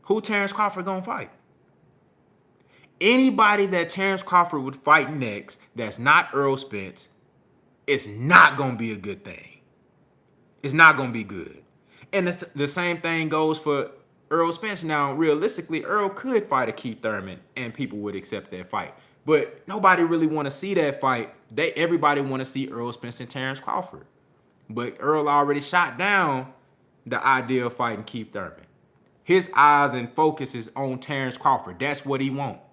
Who Terence Crawford gonna fight? Anybody that Terence Crawford would fight next that's not Errol Spence, it's not going to be a good thing. It's not going to be good. And the same thing goes for Errol Spence. Now, realistically, Errol could fight a Keith Thurman and people would accept that fight. But nobody really want to see that fight. Everybody want to see Errol Spence and Terence Crawford. But Errol already shot down the idea of fighting Keith Thurman. His eyes and focus is on Terence Crawford. That's what he wants.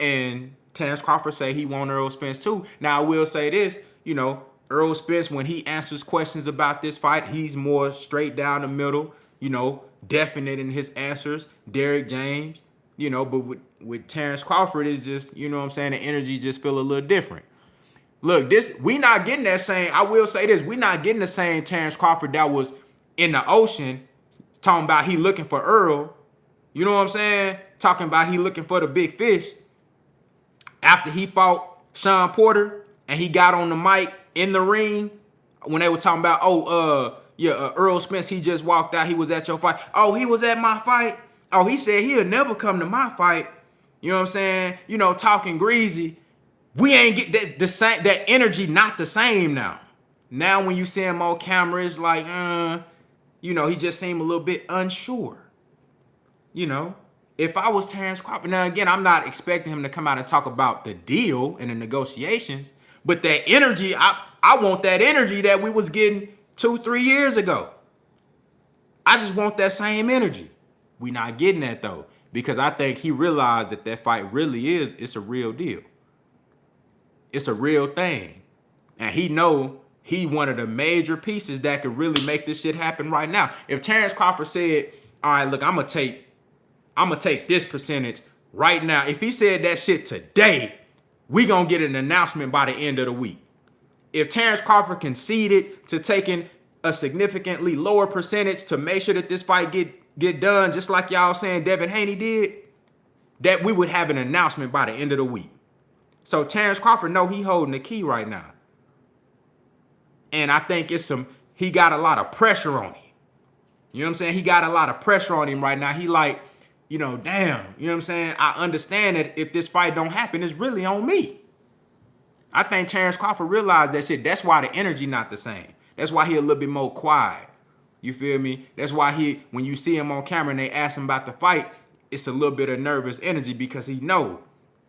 And Terence Crawford say he want Errol Spence too. Now, I will say this, Errol Spence, when he answers questions about this fight, he's more straight down the middle, definite in his answers. Derrick James, but with Terence Crawford, it's just, the energy just feel a little different. Look, we not getting that same, I will say this, we not getting the same Terence Crawford that was in the ocean talking about he looking for Earl. You know what I'm saying? Talking about he looking for the big fish. After he fought Sean Porter and he got on the mic in the ring when they were talking about, Errol Spence, he just walked out. He was at your fight. Oh, he was at my fight. Oh, he said he'll never come to my fight. You know what I'm saying? Talking greasy. We ain't get the same, that energy not the same now. Now when you see him on camera, it's like, he just seemed a little bit unsure. If I was Terence Crawford, now again, I'm not expecting him to come out and talk about the deal and the negotiations, but that energy, I want that energy that we was getting 2-3 years ago. I just want that same energy. We not getting that though, because I think he realized that fight really it's a real deal. It's a real thing. And he know he one of the major pieces that could really make this shit happen right now. If Terence Crawford said, all right, look, I'm gonna take this percentage right now. If he said that shit today, we gonna get an announcement by the end of the week. If Terence Crawford conceded to taking a significantly lower percentage to make sure that this fight get done, just like y'all saying Devin Haney did, that we would have an announcement by the end of the week. So Terence Crawford know he holding the key right now. And I think he got a lot of pressure on him. You know what I'm saying? He got a lot of pressure on him right now. He like, damn, you know what I'm saying? I understand that if this fight don't happen, it's really on me. I think Terence Crawford realized that shit. That's why the energy not the same. That's why he a little bit more quiet. You feel me? That's why when you see him on camera and they ask him about the fight, it's a little bit of nervous energy because he know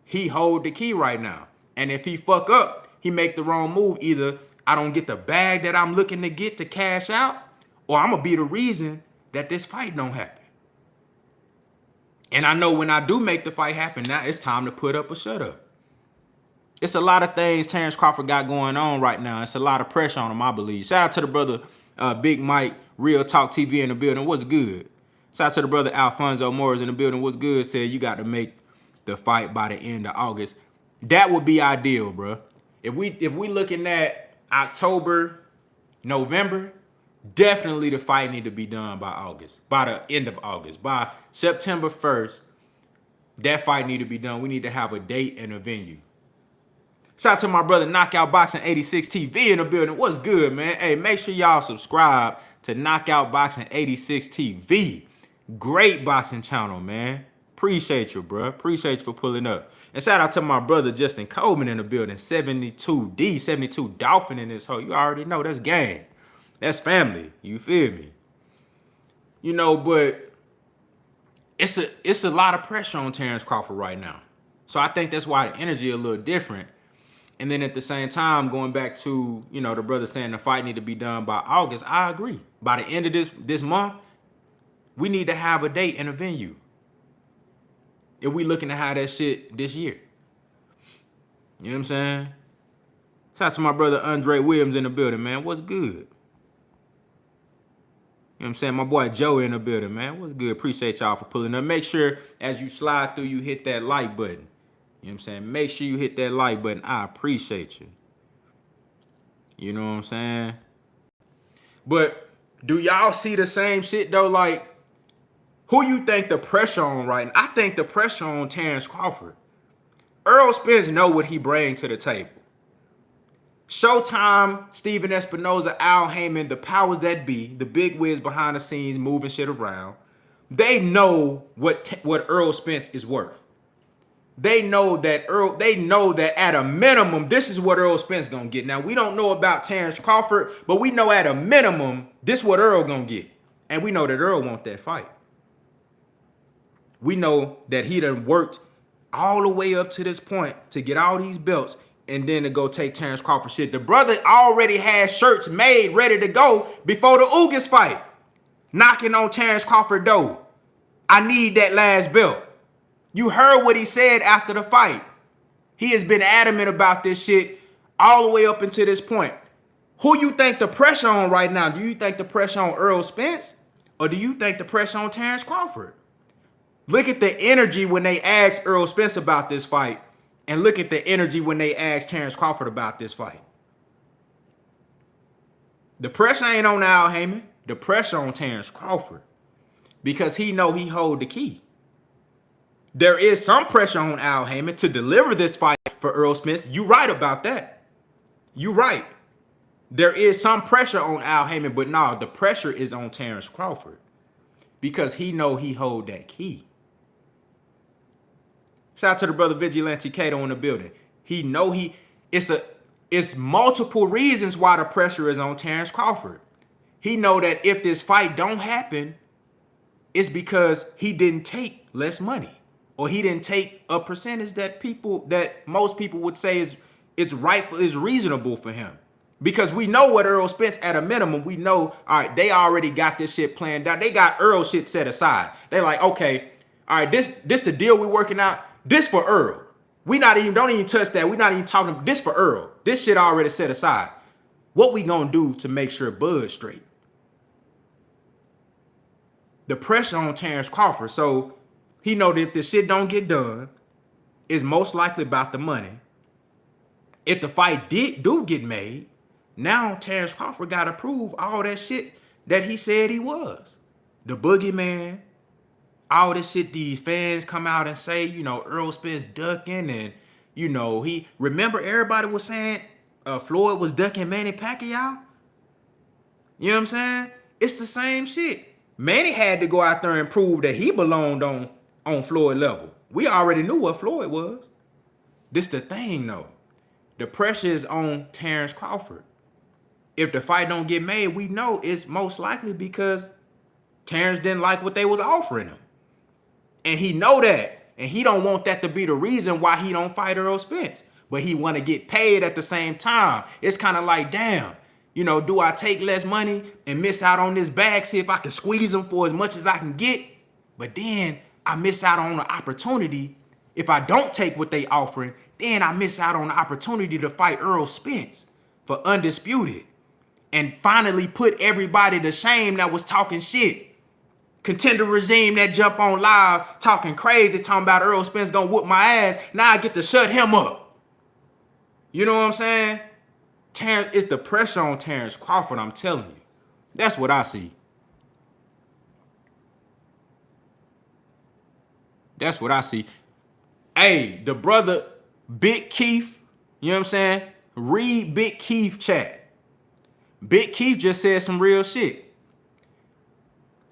he hold the key right now. And if he fuck up, he make the wrong move. Either I don't get the bag that I'm looking to get to cash out, or I'm going to be the reason that this fight don't happen. And I know when I do make the fight happen, now it's time to put up or shut up. It's a lot of things Terence Crawford got going on right now. It's a lot of pressure on him, I believe. Shout out to the brother Big Mike, Real Talk TV in the building. What's good? Shout out to the brother Alfonso Morris in the building. What's good? Said you got to make the fight by the end of August. That would be ideal, bro. If we looking at October, November, definitely the fight need to be done by August. By the end of August. By September 1st, that fight need to be done. We need to have a date and a venue. Shout out to my brother Knockout Boxing 86 TV in the building. What's good, man? Hey, make sure y'all subscribe to Knockout Boxing 86 TV. Great boxing channel, man. Appreciate you, bro. Appreciate you for pulling up. And shout out to my brother Justin Coleman in the building. 72D, 72 Dolphin in this hole. You already know that's gang. That's family. You feel me? But it's a lot of pressure on Terence Crawford right now. So I think that's why the energy a little different. And then at the same time, going back to, the brother saying the fight need to be done by August, I agree. By the end of this month, we need to have a date and a venue. If we looking to have that shit this year. You know what I'm saying? Shout out to my brother Andre Williams in the building, man. What's good? You know what I'm saying? My boy Joe in the building, man. What's good? Appreciate y'all for pulling up. Make sure as you slide through, you hit that like button. You know what I'm saying? Make sure you hit that like button. I appreciate you. You know what I'm saying? But do y'all see the same shit, though? Like, who you think the pressure on right now? I think the pressure on Terence Crawford. Errol Spence know what he bring to the table. Showtime, Steven Espinoza, Al Heyman, the powers that be, the big wigs behind the scenes moving shit around, they know what Errol Spence is worth. They know that at a minimum, this is what Errol Spence gonna get. Now, we don't know about Terence Crawford, but we know at a minimum, this is what Errol gonna get. And we know that Errol want that fight. We know that he done worked all the way up to this point to get all these belts and then to go take Terence Crawford shit. The brother already had shirts made, ready to go before the Ugas fight. Knocking on Terence Crawford door. I need that last belt. You heard what he said after the fight. He has been adamant about this shit all the way up until this point. Who you think the pressure on right now? Do you think the pressure on Errol Spence? Or do you think the pressure on Terence Crawford? Look at the energy when they asked Errol Spence about this fight. And look at the energy when they asked Terence Crawford about this fight. The pressure ain't on Al Heyman. The pressure on Terence Crawford. Because he know he hold the key. There is some pressure on Al Heyman to deliver this fight for Errol Spence. You right about that. You right. There is some pressure on Al Heyman, but no, the pressure is on Terence Crawford. Because he know he hold that key. Shout out to the brother Vigilante Cato in the building. He know it's multiple reasons why the pressure is on Terence Crawford. He know that if this fight don't happen, it's because he didn't take less money. Or he didn't take a percentage that most people would say is reasonable for him. Because we know what Errol Spence, at a minimum, we know, all right, they already got this shit planned out. They got Earl shit set aside. They like, okay, all right, this the deal we working out. This for Earl. Don't even touch that. We're not even talking, this for Earl. This shit already set aside. What we gonna do to make sure Bud's straight? The pressure on Terence Crawford. So he know that if this shit don't get done, it's most likely about the money. If the fight do get made, Now Terence Crawford got to prove all that shit that he said he was. The boogeyman, all this shit these fans come out and say, you know, Errol Spence ducking and, you know, remember everybody was saying Floyd was ducking Manny Pacquiao? You know what I'm saying? It's the same shit. Manny had to go out there and prove that he belonged on Floyd level. We already knew what Floyd was. This the thing though. The pressure is on Terence Crawford. If the fight don't get made, we know it's most likely because Terence didn't like what they was offering him. And he know that. And he don't want that to be the reason why he don't fight Errol Spence. But he want to get paid at the same time. It's kind of like, damn, you know, do I take less money and miss out on this bag, see if I can squeeze them for as much as I can get? But then I miss out on the opportunity. If I don't take what they offering, then I miss out on the opportunity to fight Errol Spence for Undisputed. And finally put everybody to shame that was talking shit. Contender regime that jump on live talking crazy, talking about Errol Spence gonna whoop my ass. Now I get to shut him up. You know what I'm saying? It's the pressure on Terence Crawford, I'm telling you. That's what I see. That's what I see. Hey, the brother Big Keith, you know what I'm saying? Read Big Keith chat. Big Keith just said some real shit.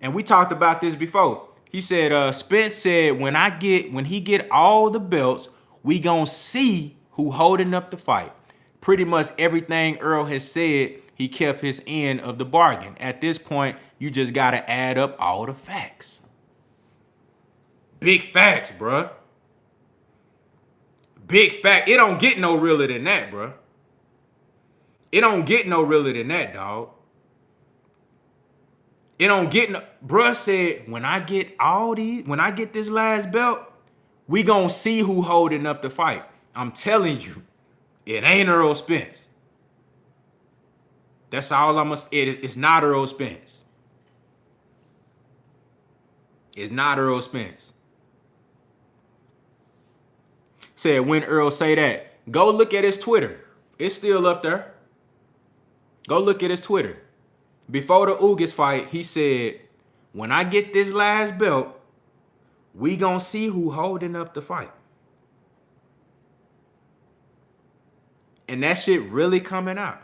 And we talked about this before. He said, Spence said, when he get all the belts, we gonna see who holding up the fight. Pretty much everything Earl has said, he kept his end of the bargain. At this point, you just gotta add up all the facts. Big facts, bruh. Big fact. It don't get no realer than that, bruh. It don't get no realer than that, dog. It don't get no. Bruh said, when I get this last belt, we gonna see who holding up the fight. I'm telling you, it ain't Errol Spence. That's all it's not Errol Spence. It's not Errol Spence. Said when Earl say that, go look at his Twitter. It's still up there. Go look at his Twitter. Before the Ugas fight, he said, when I get this last belt, we gonna see who holding up the fight. And that shit really coming out.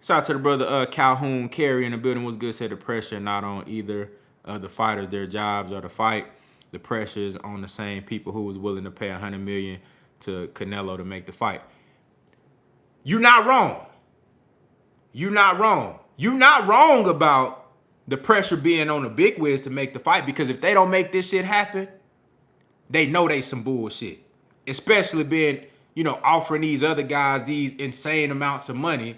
Shout out to the brother Calhoun Carey in the building. Was good. Said the pressure not on either of the fighters, their jobs or the fight. The pressure is on the same people who was willing to pay $100 million to Canelo to make the fight. You're not wrong. You're not wrong. You're not wrong about the pressure being on the big wigs to make the fight, because if they don't make this shit happen, they know they some bullshit. Especially being, you know, offering these other guys these insane amounts of money,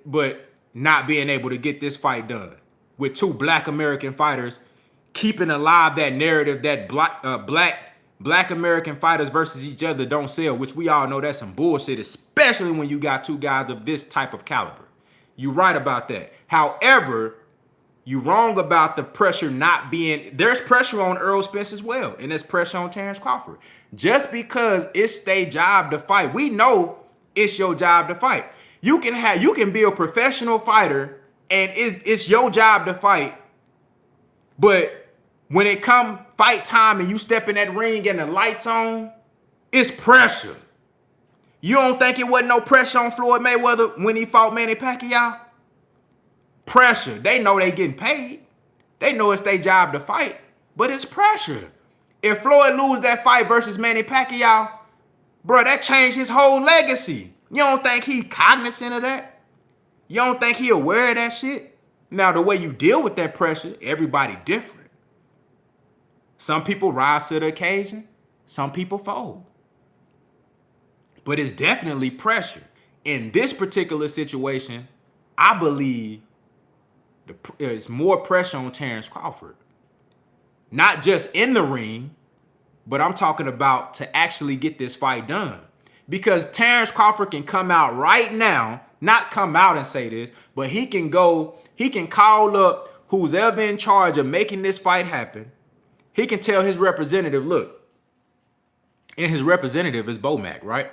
but not being able to get this fight done. With two black American fighters keeping alive that narrative that black American fighters versus each other don't sell, which we all know that's some bullshit, especially when you got two guys of this type of caliber. You're right about that. However, you're wrong about the pressure not being, there's pressure on Errol Spence as well, and there's pressure on Terence Crawford. Just because it's their job to fight, we know it's your job to fight. You can be a professional fighter and it's your job to fight, but when it come fight time and you step in that ring and the lights on, it's pressure. You don't think it wasn't no pressure on Floyd Mayweather when he fought Manny Pacquiao? Pressure. They know they getting paid. They know it's their job to fight, but it's pressure. If Floyd lose that fight versus Manny Pacquiao, bro, that changed his whole legacy. You don't think he cognizant of that? You don't think he aware of that shit? Now, the way you deal with that pressure, everybody different. Some people rise to the occasion. Some people fold. But it's definitely pressure. In this particular situation, I believe there's more pressure on Terence Crawford. Not just in the ring, but I'm talking about to actually get this fight done. Because Terence Crawford can come out right now, not come out and say this, but he can call up who's ever in charge of making this fight happen. He can tell his representative, look, And his representative is Bomac, right?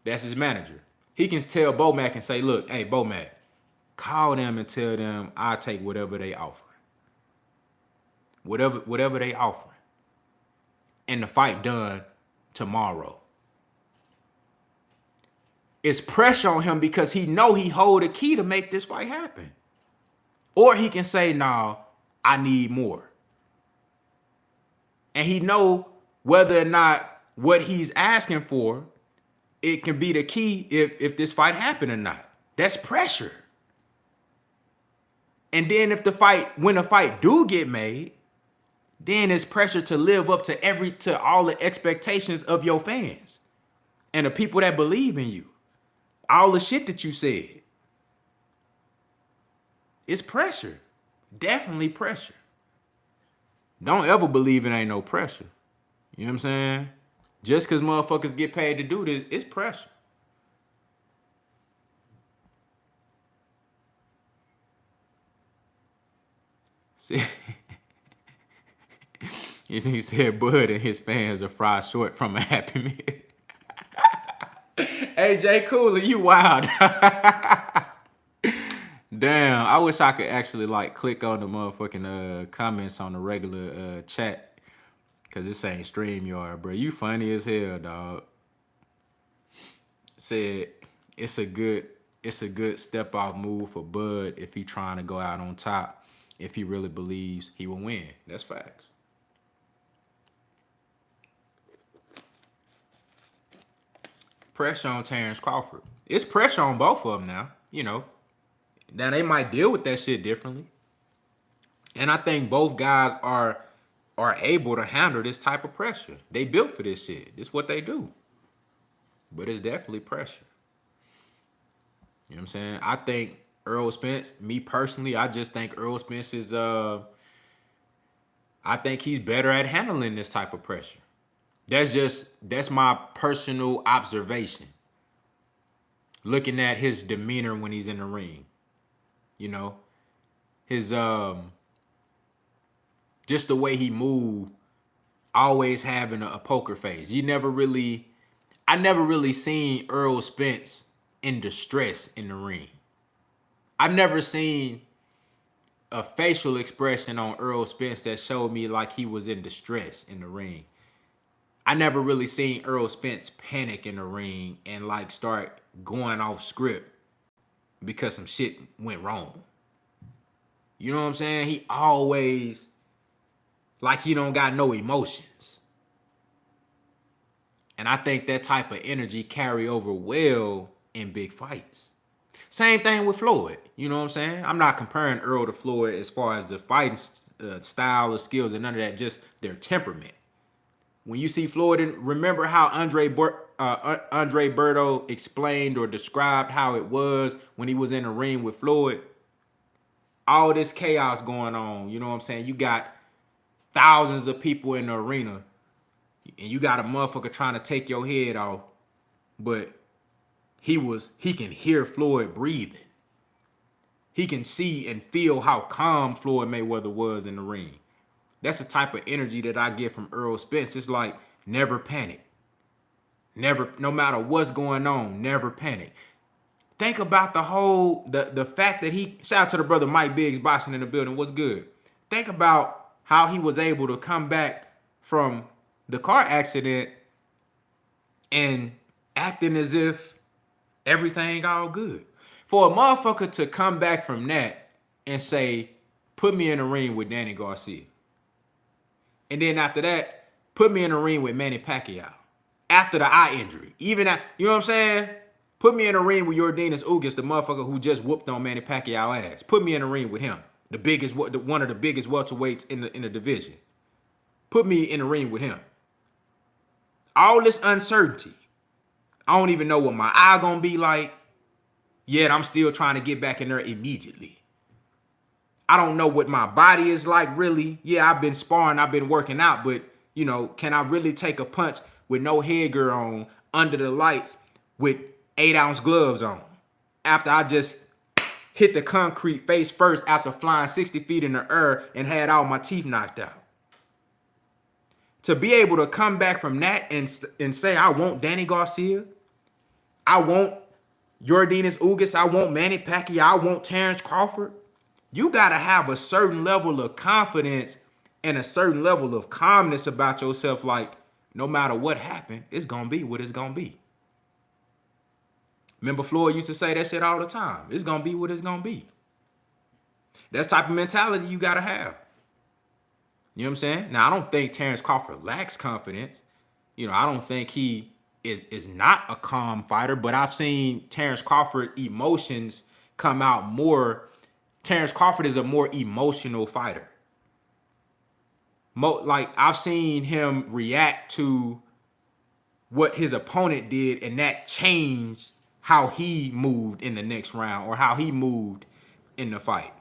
That's his manager. He can tell Bomac and say, look, hey, Bomac, call them and tell them I'll take whatever they offer. Whatever they offer. And the fight done tomorrow. It's pressure on him because he know he hold the key to make this fight happen. Or he can say, nah, I need more. And he know whether or not what he's asking for, it can be the key if this fight happen or not. That's pressure. And then when the fight do get made, then it's pressure to live up to all the expectations of your fans and the people that believe in you. All the shit that you said. It's pressure. Definitely pressure. Don't ever believe it ain't no pressure. You know what I'm saying? Just because motherfuckers get paid to do this, it's pressure. See, he said Bud and his fans are fried short from a Happy Meal. Hey, Jay Cooler, you wild. Damn, I wish I could actually like click on the motherfucking comments on the regular chat. Cause this ain't StreamYard, bro. You funny as hell, dog. Said it's a good step off move for Bud if he trying to go out on top. If he really believes he will win. That's facts. Pressure on Terence Crawford. It's pressure on both of them now, you know. Now they might deal with that shit differently. And I think both guys are able to handle this type of pressure. They built for this shit. This is what they do. But it's definitely pressure. You know what I'm saying? I think Errol Spence, me personally, I just think Errol Spence is I think he's better at handling this type of pressure. That's my personal observation. Looking at his demeanor when he's in the ring. You know, his just the way he moved, always having a poker face. I never really seen Errol Spence in distress in the ring. I've never seen a facial expression on Errol Spence that showed me like he was in distress in the ring. I never really seen Errol Spence panic in the ring and like start going off script because some shit went wrong. You know what I'm saying? He always like he don't got no emotions. And I think that type of energy carry over well in big fights. Same thing with Floyd. You know what I'm saying? I'm not comparing Earl to Floyd as far as the fighting style or skills and none of that, just their temperament. When you see Floyd, remember how Andre Berto explained or described how it was when he was in the ring with Floyd? All this chaos going on, you know what I'm saying? You got thousands of people in the arena, and you got a motherfucker trying to take your head off, but he can hear Floyd breathing. He can see and feel how calm Floyd Mayweather was in the ring. That's the type of energy that I get from Errol Spence. It's like, never panic. Never, no matter what's going on, never panic. Think about the fact that shout out to the brother Mike Biggs boxing in the building. What's good? Think about how he was able to come back from the car accident and acting as if everything all good. For a motherfucker to come back from that and say, put me in the ring with Danny Garcia. And then after that, put me in the ring with Manny Pacquiao. After the eye injury. Even after, you know what I'm saying? Put me in the ring with Yordenis Ugas, the motherfucker who just whooped on Manny Pacquiao ass. Put me in the ring with him. One of the biggest welterweights in the division. Put me in the ring with him. All this uncertainty. I don't even know what my eye gonna be like. Yet I'm still trying to get back in there immediately. I don't know what my body is like really. Yeah, I've been sparring, I've been working out, but you know, can I really take a punch with no headgear on under the lights with 8-ounce gloves on? After I just hit the concrete face first after flying 60 feet in the air and had all my teeth knocked out. To be able to come back from that and say, I want Danny Garcia, I want Yordenis Ugas, I want Manny Pacquiao, I want Terence Crawford. You got to have a certain level of confidence and a certain level of calmness about yourself. Like, no matter what happened, it's going to be what it's going to be. Remember Floyd used to say that shit all the time. It's going to be what it's going to be. That's the type of mentality you got to have. You know what I'm saying? Now, I don't think Terence Crawford lacks confidence. You know, I don't think he is not a calm fighter, but I've seen Terence Crawford emotions come out more. Terence Crawford is a more emotional fighter. Like, I've seen him react to what his opponent did, and that changed how he moved in the next round or how he moved in the fight.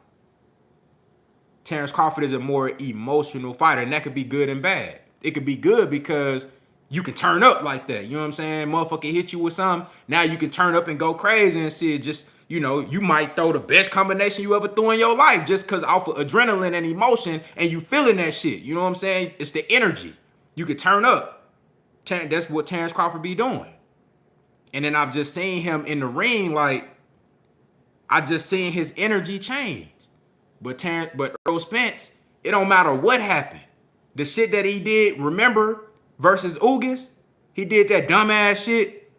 Terence Crawford is a more emotional fighter, and that could be good and bad. It could be good because you can turn up like that. You know what I'm saying? Motherfucker hit you with something. Now you can turn up and go crazy and see it. Just, you know, you might throw the best combination you ever threw in your life just because off of adrenaline and emotion and you feeling that shit. You know what I'm saying? It's the energy. You could turn up. That's what Terence Crawford be doing. And then I've just seen him in the ring, like, I just seen his energy change. But Errol Spence, it don't matter what happened. The shit that he did, remember, versus Ugas, he did that dumbass shit.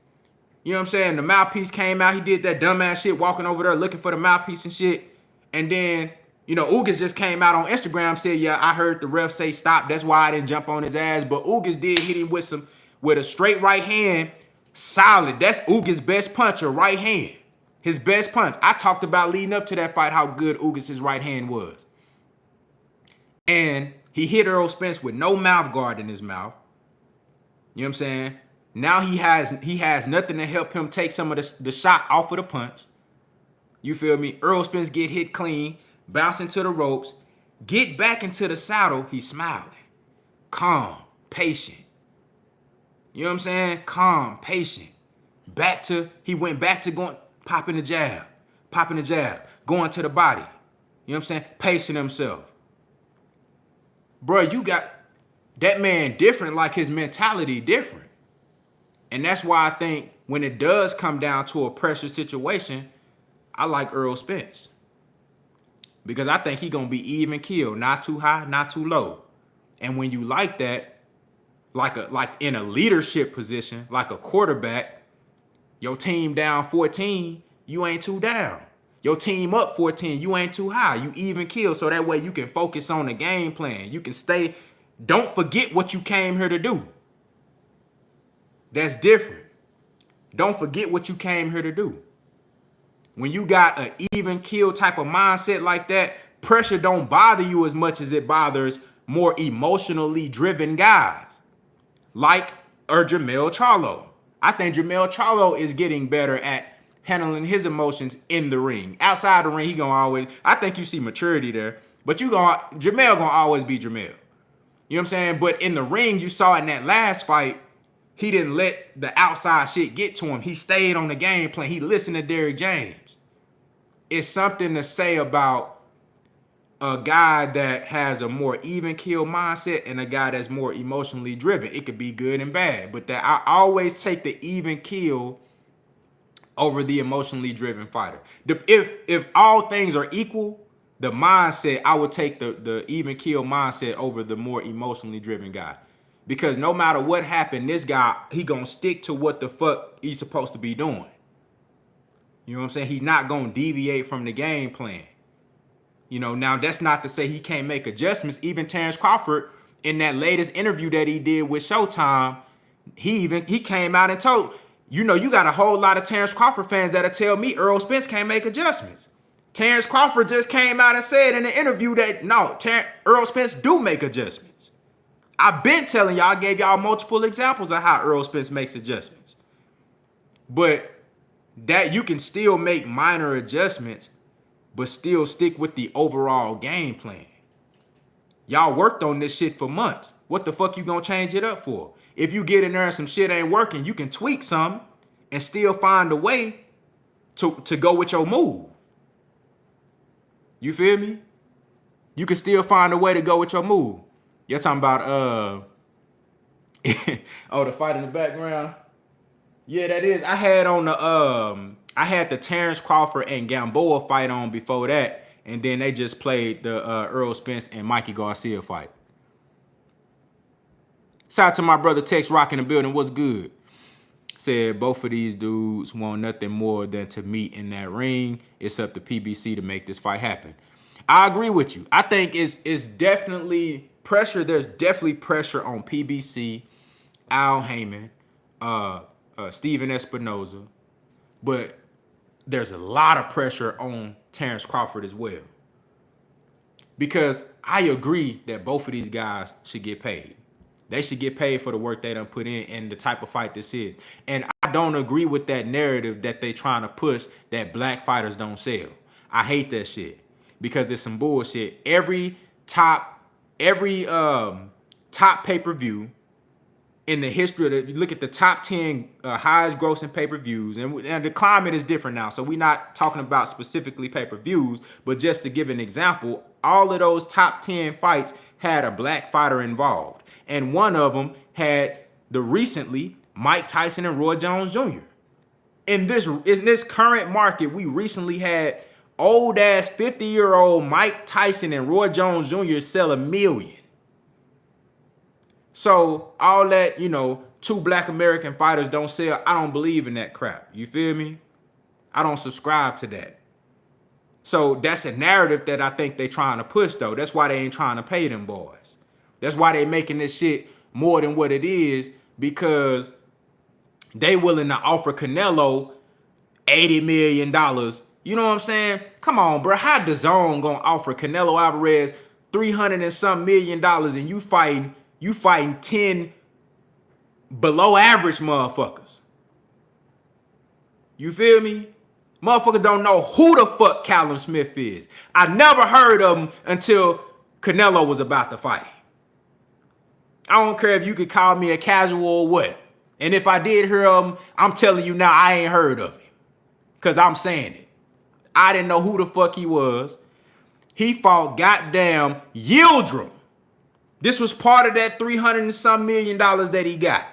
You know what I'm saying? The mouthpiece came out. He did that dumbass shit, walking over there looking for the mouthpiece and shit. And then, you know, Ugas just came out on Instagram, said, yeah, I heard the ref say stop. That's why I didn't jump on his ass. But Ugas did hit him with a straight right hand. Solid. That's Ugas' best puncher, right hand. His best punch. I talked about leading up to that fight how good Ugas' right hand was. And he hit Errol Spence with no mouth guard in his mouth. You know what I'm saying? Now he has nothing to help him take some of the shot off of the punch. You feel me? Errol Spence get hit clean, bounce into the ropes, get back into the saddle. He's smiling. Calm, patient. You know what I'm saying? Calm, patient. He went back to going, popping the jab, going to the body. You know what I'm saying? Pacing himself. Bro, you got that man different, like his mentality different. And that's why I think when it does come down to a pressure situation, I like Errol Spence. Because I think he going to be even killed, not too high, not too low. And when you like that, like in a leadership position, like a quarterback, your team down 14, you ain't too down. Your team up 14, you ain't too high. You even kill, so that way you can focus on the game plan. You can stay, don't forget what you came here to do. That's different. Don't forget what you came here to do. When you got an even kill type of mindset like that, pressure don't bother you as much as it bothers more emotionally driven guys. Like Jermell Charlo. I think Jermell Charlo is getting better at handling his emotions in the ring. Outside the ring, he gonna always, I think you see maturity there, but Jermell gonna always be Jermell. You know what I'm saying? But in the ring, you saw in that last fight, he didn't let the outside shit get to him. He stayed on the game plan. He listened to Derrick James. It's something to say about a guy that has a more even kill mindset and a guy that's more emotionally driven. It could be good and bad, but that I always take the even kill over the emotionally driven fighter. If all things are equal, the mindset, I would take the even kill mindset over the more emotionally driven guy. Because no matter what happened, this guy, he gonna stick to what the fuck he's supposed to be doing. You know what I'm saying? He's not gonna deviate from the game plan. You know, now that's not to say he can't make adjustments. Even Terence Crawford, in that latest interview that he did with Showtime, he came out and told, you know, you got a whole lot of Terence Crawford fans that'll tell me Errol Spence can't make adjustments. Terence Crawford just came out and said in the interview that, no, Errol Spence do make adjustments. I've been telling y'all, I gave y'all multiple examples of how Errol Spence makes adjustments. But that you can still make minor adjustments, but still stick with the overall game plan. Y'all worked on this shit for months. What the fuck you gonna change it up for? If you get in there and some shit ain't working, you can tweak some and still find a way to go with your move. You feel me? You can still find a way to go with your move. You're talking about Oh, the fight in the background. Yeah, that is. I had the Terence Crawford and Gamboa fight on before that, and then they just played the Errol Spence and Mikey Garcia fight. Shout out to my brother Tex Rock in the building. What's good? Said both of these dudes want nothing more than to meet in that ring. It's up to PBC to make this fight happen. I agree with you. I think it's definitely pressure. There's definitely pressure on PBC, Al Heyman, Steven Espinoza, but there's a lot of pressure on Terence Crawford as well. Because I agree that both of these guys should get paid. They should get paid for the work they done put in and the type of fight this is. And I don't agree with that narrative that they trying to push that black fighters don't sell. I hate that shit because it's some bullshit. Every top pay-per-view in the history of the, you look at the top 10 highest grossing pay-per-views, and the climate is different now, so we're not talking about specifically pay-per-views, but just to give an example, all of those top 10 fights had a black fighter involved, and one of them had the recently Mike Tyson and Roy Jones Jr. In this current market, we recently had old ass 50-year-old Mike Tyson and Roy Jones Jr. sell $1 million. So all that, two black American fighters don't sell, I don't believe in that crap. You feel me? I don't subscribe to that. So that's a narrative that I think they trying to push, though. That's why they ain't trying to pay them boys. That's why they making this shit more than what it is, because they willing to offer Canelo $80 million. You know what I'm saying? Come on, bro. How DAZN gonna offer Canelo Alvarez $300 and some million and you fighting 10 below average motherfuckers? You feel me? Motherfuckers don't know who the fuck Callum Smith is. I never heard of him until Canelo was about to fight. I don't care if you could call me a casual or what. And if I did hear of him, I'm telling you now, I ain't heard of him. Because I'm saying it. I didn't know who the fuck he was. He fought goddamn Yildirim. This was part of that $300 and some million that he got.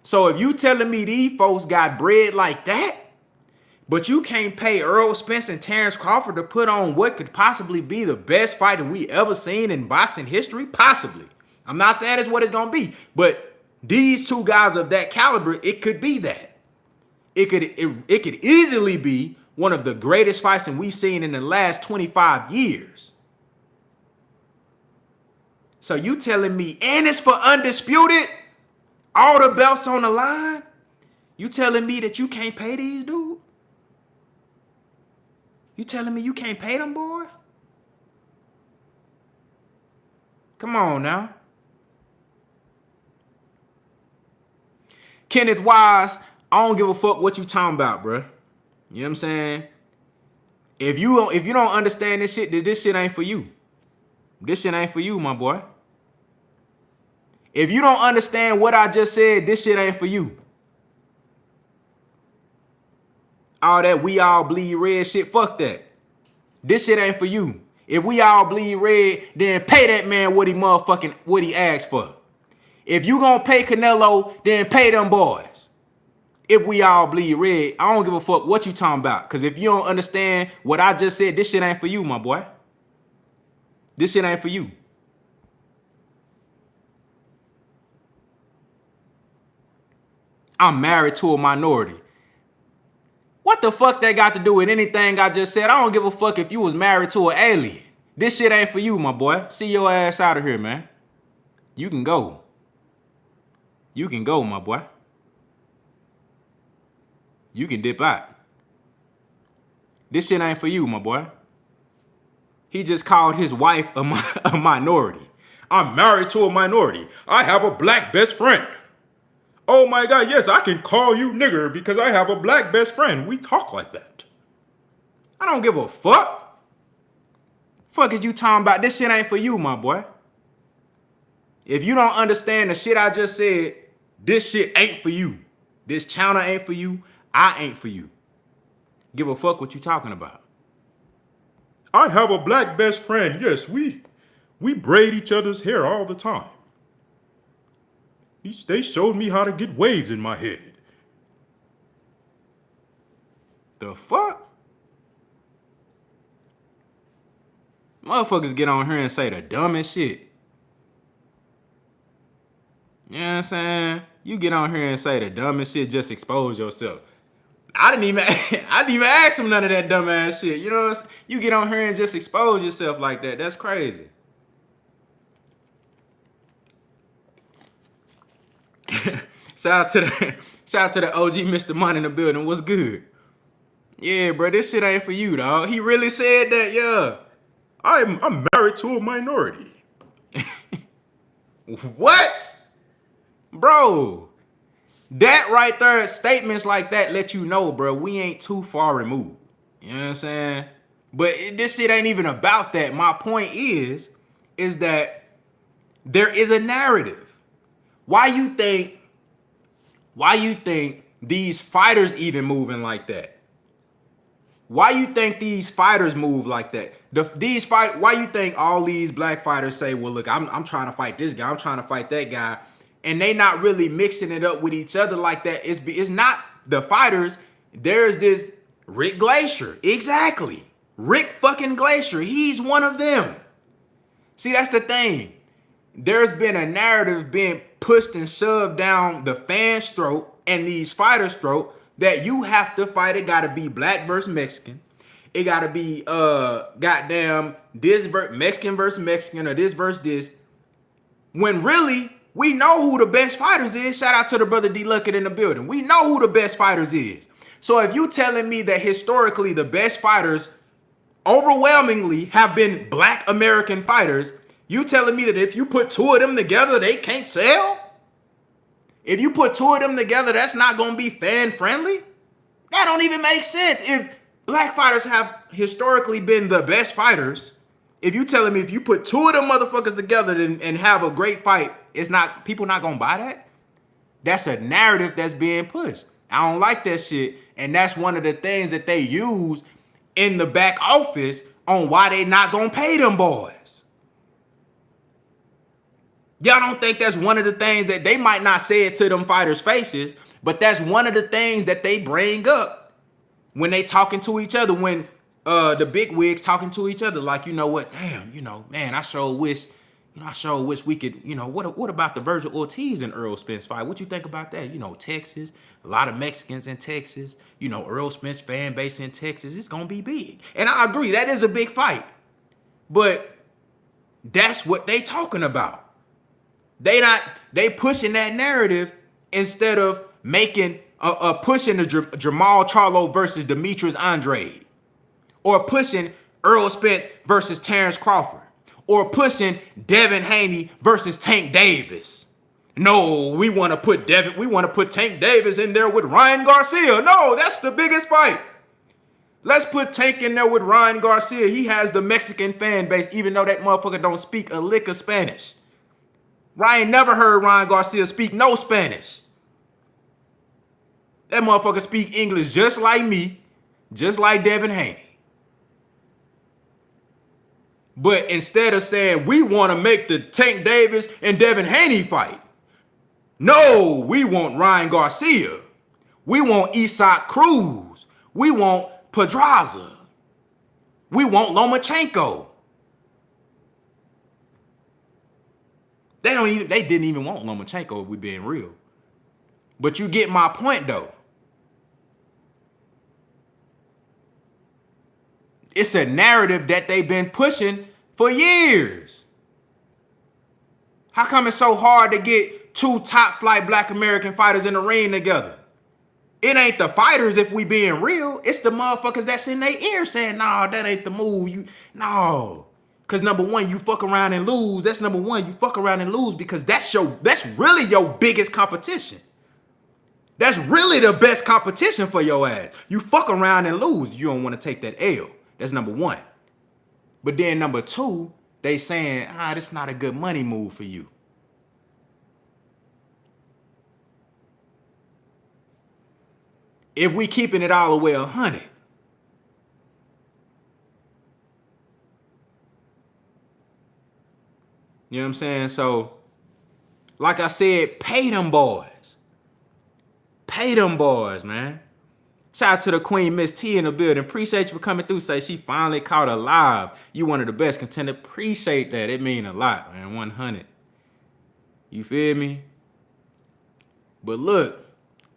So if you telling me these folks got bread like that, but you can't pay Errol Spence and Terence Crawford to put on what could possibly be the best fight that we ever seen in boxing history? Possibly. I'm not saying that's what it's going to be, but these two guys of that caliber, it could be that. It could easily be one of the greatest fights that we've seen in the last 25 years. So you telling me, and it's for Undisputed? All the belts on the line? You telling me that you can't pay these dudes? You telling me you can't pay them, boy? Come on now. Kenneth Wise, I don't give a fuck what you talking about, bro. You know what I'm saying? If you don't understand this shit, this shit ain't for you. This shit ain't for you, my boy. If you don't understand what I just said, this shit ain't for you. All that we all bleed red shit, fuck that. This shit ain't for you. If we all bleed red, then pay that man what he asked for. If you gonna pay Canelo, then pay them boys. If we all bleed red, I don't give a fuck what you talking about. Because if you don't understand what I just said, this shit ain't for you, my boy. This shit ain't for you. I'm married to a minority. What the fuck that got to do with anything I just said? I don't give a fuck if you was married to an alien. This shit ain't for you, my boy. See your ass out of here, man. You can go. You can go, my boy. You can dip out. This shit ain't for you, my boy. He just called his wife a minority. I'm married to a minority. I have a black best friend. Oh my God, yes, I can call you nigger because I have a black best friend. We talk like that. I don't give a fuck. Fuck is you talking about? This shit ain't for you, my boy. If you don't understand the shit I just said, this shit ain't for you. This channel ain't for you. I ain't for you. Give a fuck what you talking about. I have a black best friend. Yes, we braid each other's hair all the time. They showed me how to get waves in my head. The fuck? Motherfuckers get on here and say the dumbest shit. You know what I'm saying? You get on here and say the dumbest shit, just expose yourself. I didn't even ask him none of that dumbass shit. You know what I'm saying? You get on here and just expose yourself like that. That's crazy. Shout out to the OG Mr. Money in the building. What's good? Yeah, bro, this shit ain't for you, dog. He really said that, yeah. I'm married to a minority. What? Bro, that right there, statements like that let you know, bro, we ain't too far removed. You know what I'm saying? But this shit ain't even about that. My point is that there is a narrative. Why you think these fighters even moving like that? Why you think these fighters move like that? Why you think all these black fighters say, well, look, I'm trying to fight this guy, I'm trying to fight that guy, and they not really mixing it up with each other like that? It's not the fighters. There's this Rick Glacier. Exactly. Rick fucking Glacier. He's one of them. See, that's the thing. There's been a narrative being pushed and shoved down the fans' throat and these fighters' throat that you have to fight. It gotta be black versus Mexican. It gotta be goddamn this Mexican versus Mexican, or this versus this. When really, we know who the best fighters is. Shout out to the brother D Luckett in the building. We know who the best fighters is. So if you telling me that historically the best fighters overwhelmingly have been black American fighters, you telling me that if you put two of them together, they can't sell? If you put two of them together, that's not going to be fan friendly? That don't even make sense. If black fighters have historically been the best fighters, if you telling me if you put two of them motherfuckers together and have a great fight, people not going to buy that? That's a narrative that's being pushed. I don't like that shit. And that's one of the things that they use in the back office on why they not going to pay them boys. Y'all don't think that's one of the things that they might not say it to them fighters' faces, but that's one of the things that they bring up when they talking to each other, when the big wigs talking to each other, like, you know what, damn, you know, man, I sure wish we could, you know, what about the Virgil Ortiz and Errol Spence fight? What you think about that? You know, Texas, a lot of Mexicans in Texas, you know, Errol Spence fan base in Texas, it's gonna be big. And I agree, that is a big fight. But that's what they talking about. They pushing that narrative instead of making pushing the Jamal Charlo versus Demetrius Andrade, or pushing Errol Spence versus Terence Crawford, or pushing Devin Haney versus Tank Davis. No, we want to put Tank Davis in there with Ryan Garcia. No, that's the biggest fight. Let's put Tank in there with Ryan Garcia. He has the Mexican fan base, even though that motherfucker don't speak a lick of Spanish. Ryan never heard Ryan Garcia speak no Spanish. That motherfucker speak English just like me, just like Devin Haney. But instead of saying we want to make the Tank Davis and Devin Haney fight, no, we want Ryan Garcia. We want Isaac Cruz. We want Pedraza. We want Lomachenko. They didn't even want Lomachenko, if we being real. But you get my point, though. It's a narrative that they've been pushing for years. How come it's so hard to get two top flight black American fighters in the ring together? It ain't the fighters, if we being real. It's the motherfuckers that's in their ear saying, nah, that ain't the move. No. Because number one, you fuck around and lose. That's number one. You fuck around and lose because that's really your biggest competition. That's really the best competition for your ass. You fuck around and lose. You don't want to take that L. That's number one. But then number two, they saying, this not a good money move for you. If we keeping it all the way 100. You know what I'm saying? So Like I said, pay them boys. Pay them boys, man. Shout out to the Queen, Miss T in the building. Appreciate you for coming through. Say she finally caught her live. You one of the best contenders. Appreciate that. It mean a lot, man. 100. You feel me? But look,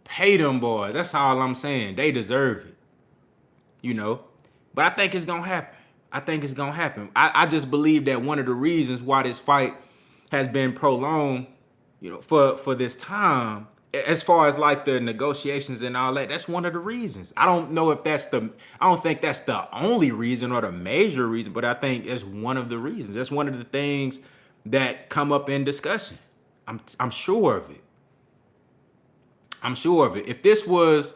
pay them boys. That's all I'm saying. They deserve it. You know? But I think it's going to happen. I just believe that one of the reasons why this fight has been prolonged, you know, for this time, as far as like the negotiations and all that, that's one of the reasons. I don't think that's the only reason or the major reason, but I think it's one of the reasons. That's one of the things that come up in discussion. I'm sure of it. If this was,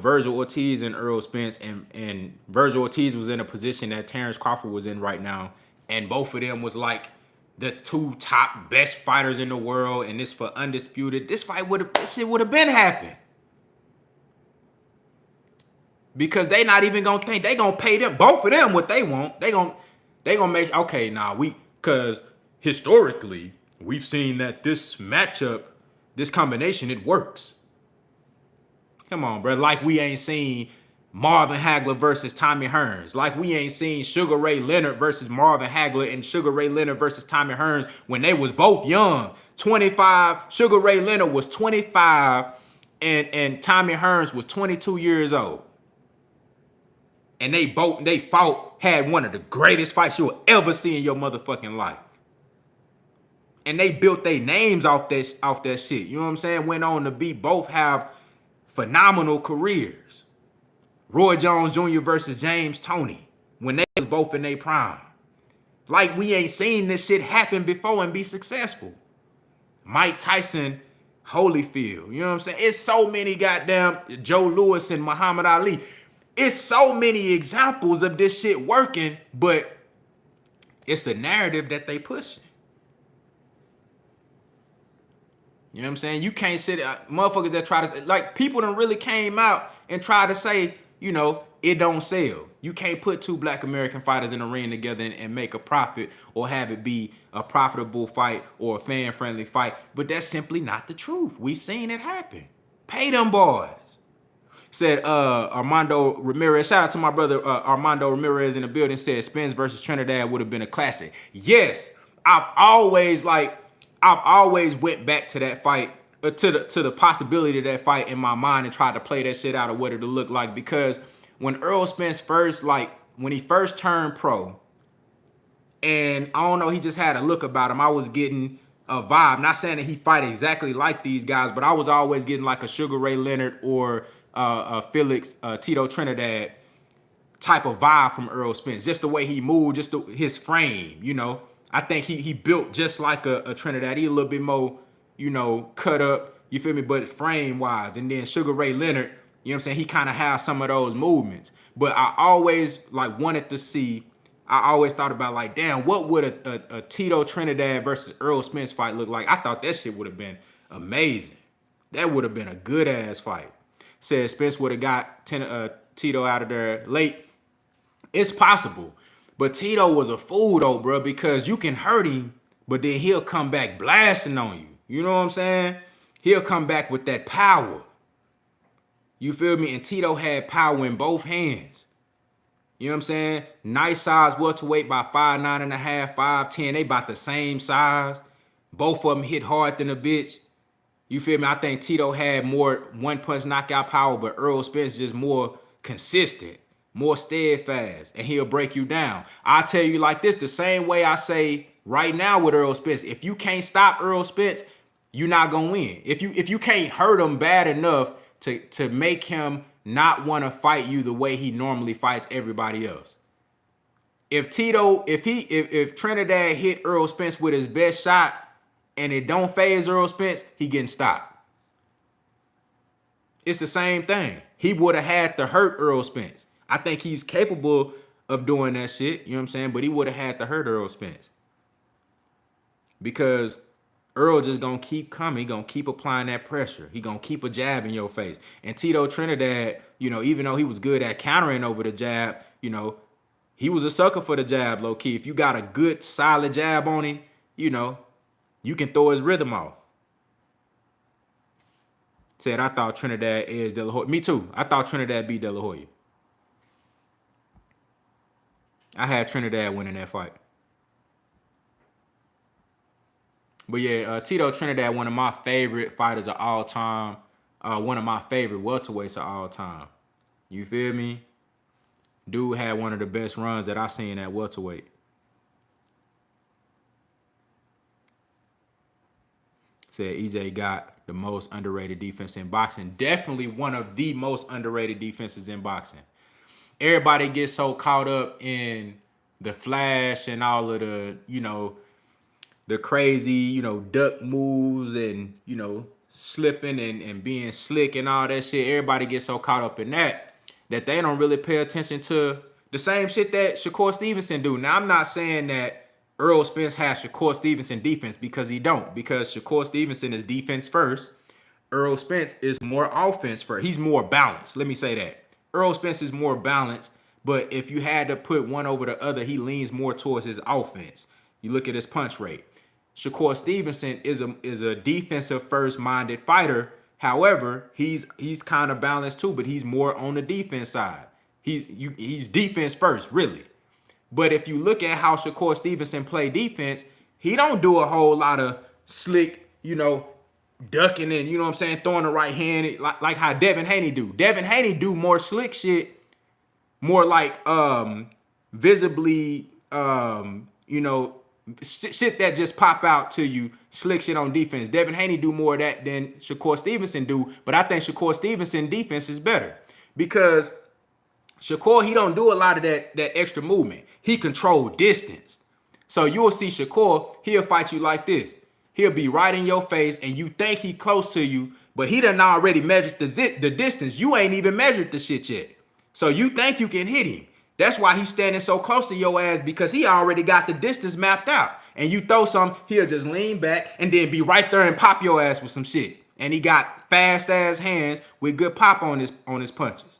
Virgil Ortiz and Errol Spence, and Virgil Ortiz was in a position that Terence Crawford was in right now, and both of them was like the two top best fighters in the world, and this for Undisputed, this shit would have been happened. Because they not even gonna think, they gonna pay them, both of them, what they want. They gonna make, okay, because historically, we've seen that this matchup, this combination, it works. Come on, bro. Like we ain't seen Marvin Hagler versus Tommy Hearns. Like we ain't seen Sugar Ray Leonard versus Marvin Hagler and Sugar Ray Leonard versus Tommy Hearns when they was both young. 25. Sugar Ray Leonard was 25 and Tommy Hearns was 22 years old. And they fought, had one of the greatest fights you'll ever see in your motherfucking life. And they built their names off that shit. You know what I'm saying? Went on to both have phenomenal careers. Roy Jones Jr. versus James Toney when they was both in their prime. Like we ain't seen this shit happen before and be successful. Mike Tyson, Holyfield. You know what I'm saying? It's so many goddamn Joe Louis and Muhammad Ali. It's so many examples of this shit working, but it's a narrative that they pushing. You know what I'm saying? You can't sit motherfuckers that try to, like, people done really came out and try to say, it don't sell. You can't put two black American fighters in a ring together and make a profit or have it be a profitable fight or a fan-friendly fight. But that's simply not the truth. We've seen it happen. Pay them boys. Said Armando Ramirez. Shout out to my brother Armando Ramirez in the building. Said Spence versus Trinidad would have been a classic. Yes, I've always went back to that fight, to the possibility of that fight in my mind and tried to play that shit out of what it'll look like. Because when Errol Spence when he first turned pro, and I don't know, he just had a look about him. I was getting a vibe. Not saying that he fight exactly like these guys, but I was always getting like a Sugar Ray Leonard or Felix Tito Trinidad type of vibe from Errol Spence. Just the way he moved, just his frame, I think he built just like a Trinidad. He a little bit more, cut up, you feel me? But frame-wise. And then Sugar Ray Leonard, you know what I'm saying? He kind of has some of those movements. But I always wanted to see, I always thought about like, damn, what would a Tito Trinidad versus Errol Spence fight look like? I thought that shit would have been amazing. That would have been a good-ass fight. Said Spence would have got Tito out of there late. It's possible. But Tito was a fool, though, bro, because you can hurt him, but then he'll come back blasting on you. You know what I'm saying? He'll come back with that power. You feel me? And Tito had power in both hands. You know what I'm saying? Nice size welterweight by 5'9.5", 5'10". They about the same size. Both of them hit hard than a bitch. You feel me? I think Tito had more one-punch knockout power, but Errol Spence just more consistent, more steadfast, and he'll break you down. I'll tell you like this, the same way I say right now with Errol Spence, if you can't stop Errol Spence, you're not going to win. If you can't hurt him bad enough to make him not want to fight you the way he normally fights everybody else. If Trinidad hit Errol Spence with his best shot, and it don't phase Errol Spence, he getting stopped. It's the same thing. He would have had to hurt Errol Spence. I think he's capable of doing that shit, you know what I'm saying? But he would have had to hurt Errol Spence. Because Earl just going to keep coming. He going to keep applying that pressure. He going to keep a jab in your face. And Tito Trinidad, even though he was good at countering over the jab, he was a sucker for the jab, low-key. If you got a good, solid jab on him, you know, you can throw his rhythm off. Said, I thought Trinidad edged De La Hoya. Me too. I thought Trinidad beat De La Hoya. I had Trinidad winning that fight. But yeah, Tito Trinidad, one of my favorite fighters of all time. One of my favorite welterweights of all time. You feel me? Dude had one of the best runs that I seen at welterweight. Said EJ got the most underrated defense in boxing. Definitely one of the most underrated defenses in boxing. Everybody gets so caught up in the flash and all of the, the crazy, duck moves and, slipping and being slick and all that shit. Everybody gets so caught up in that they don't really pay attention to the same shit that Shakur Stevenson do. Now, I'm not saying that Errol Spence has Shakur Stevenson defense, because he don't. Because Shakur Stevenson is defense first. Errol Spence is more offense first. He's more balanced. Let me say that. Errol Spence is more balanced, but if you had to put one over the other, he leans more towards his offense. You look at his punch rate. Shakur Stevenson is a defensive first minded fighter. However, he's kind of balanced too, but he's more on the defense side. He's defense first, really. But if you look at how Shakur Stevenson play defense, he don't do a whole lot of slick, ducking and, throwing the right hand like how Devin Haney do. Devin Haney do more slick shit, more like visibly, shit that just pop out to you, slick shit on defense. Devin Haney do more of that than Shakur Stevenson do, but I think Shakur Stevenson defense is better because Shakur, he don't do a lot of that extra movement. He control distance. So you'll see Shakur, he'll fight you like this. He'll be right in your face and you think he close to you, but he done already measured the distance. You ain't even measured the shit yet. So you think you can hit him. That's why he's standing so close to your ass, because he already got the distance mapped out. And you throw some, he'll just lean back and then be right there and pop your ass with some shit. And he got fast ass hands with good pop on his punches.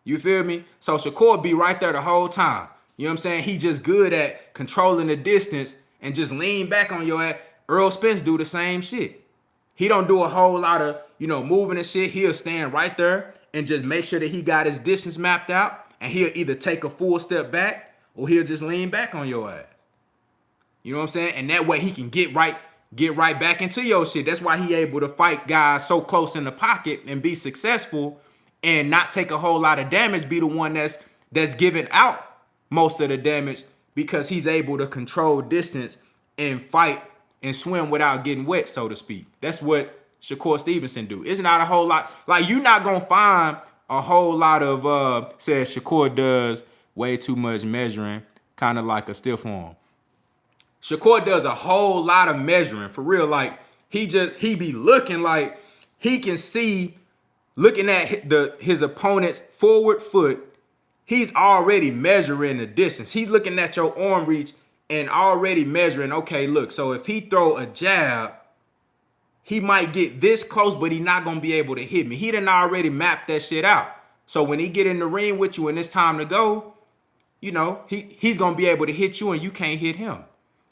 You feel me? So Shakur be right there the whole time. You know what I'm saying? He just good at controlling the distance and just lean back on your ass. Errol Spence do the same shit. He don't do a whole lot of, moving and shit. He'll stand right there and just make sure that he got his distance mapped out. And he'll either take a full step back or he'll just lean back on your ass. You know what I'm saying? And that way he can get right back into your shit. That's why he able to fight guys so close in the pocket and be successful and not take a whole lot of damage, be the one that's giving out most of the damage, because he's able to control distance and fight and swim without getting wet, so to speak. That's what Shakur Stevenson do. It's not a whole lot. Like, you're not going to find a whole lot of, says Shakur does way too much measuring, kind of like a stiff arm. Shakur does a whole lot of measuring, for real. Like, he be looking like he can see, looking at his opponent's forward foot, he's already measuring the distance. He's looking at your arm reach and already measuring, okay, look, so if he throw a jab, he might get this close, but he's not going to be able to hit me. He done already mapped that shit out. So when he get in the ring with you and it's time to go, he's going to be able to hit you and you can't hit him.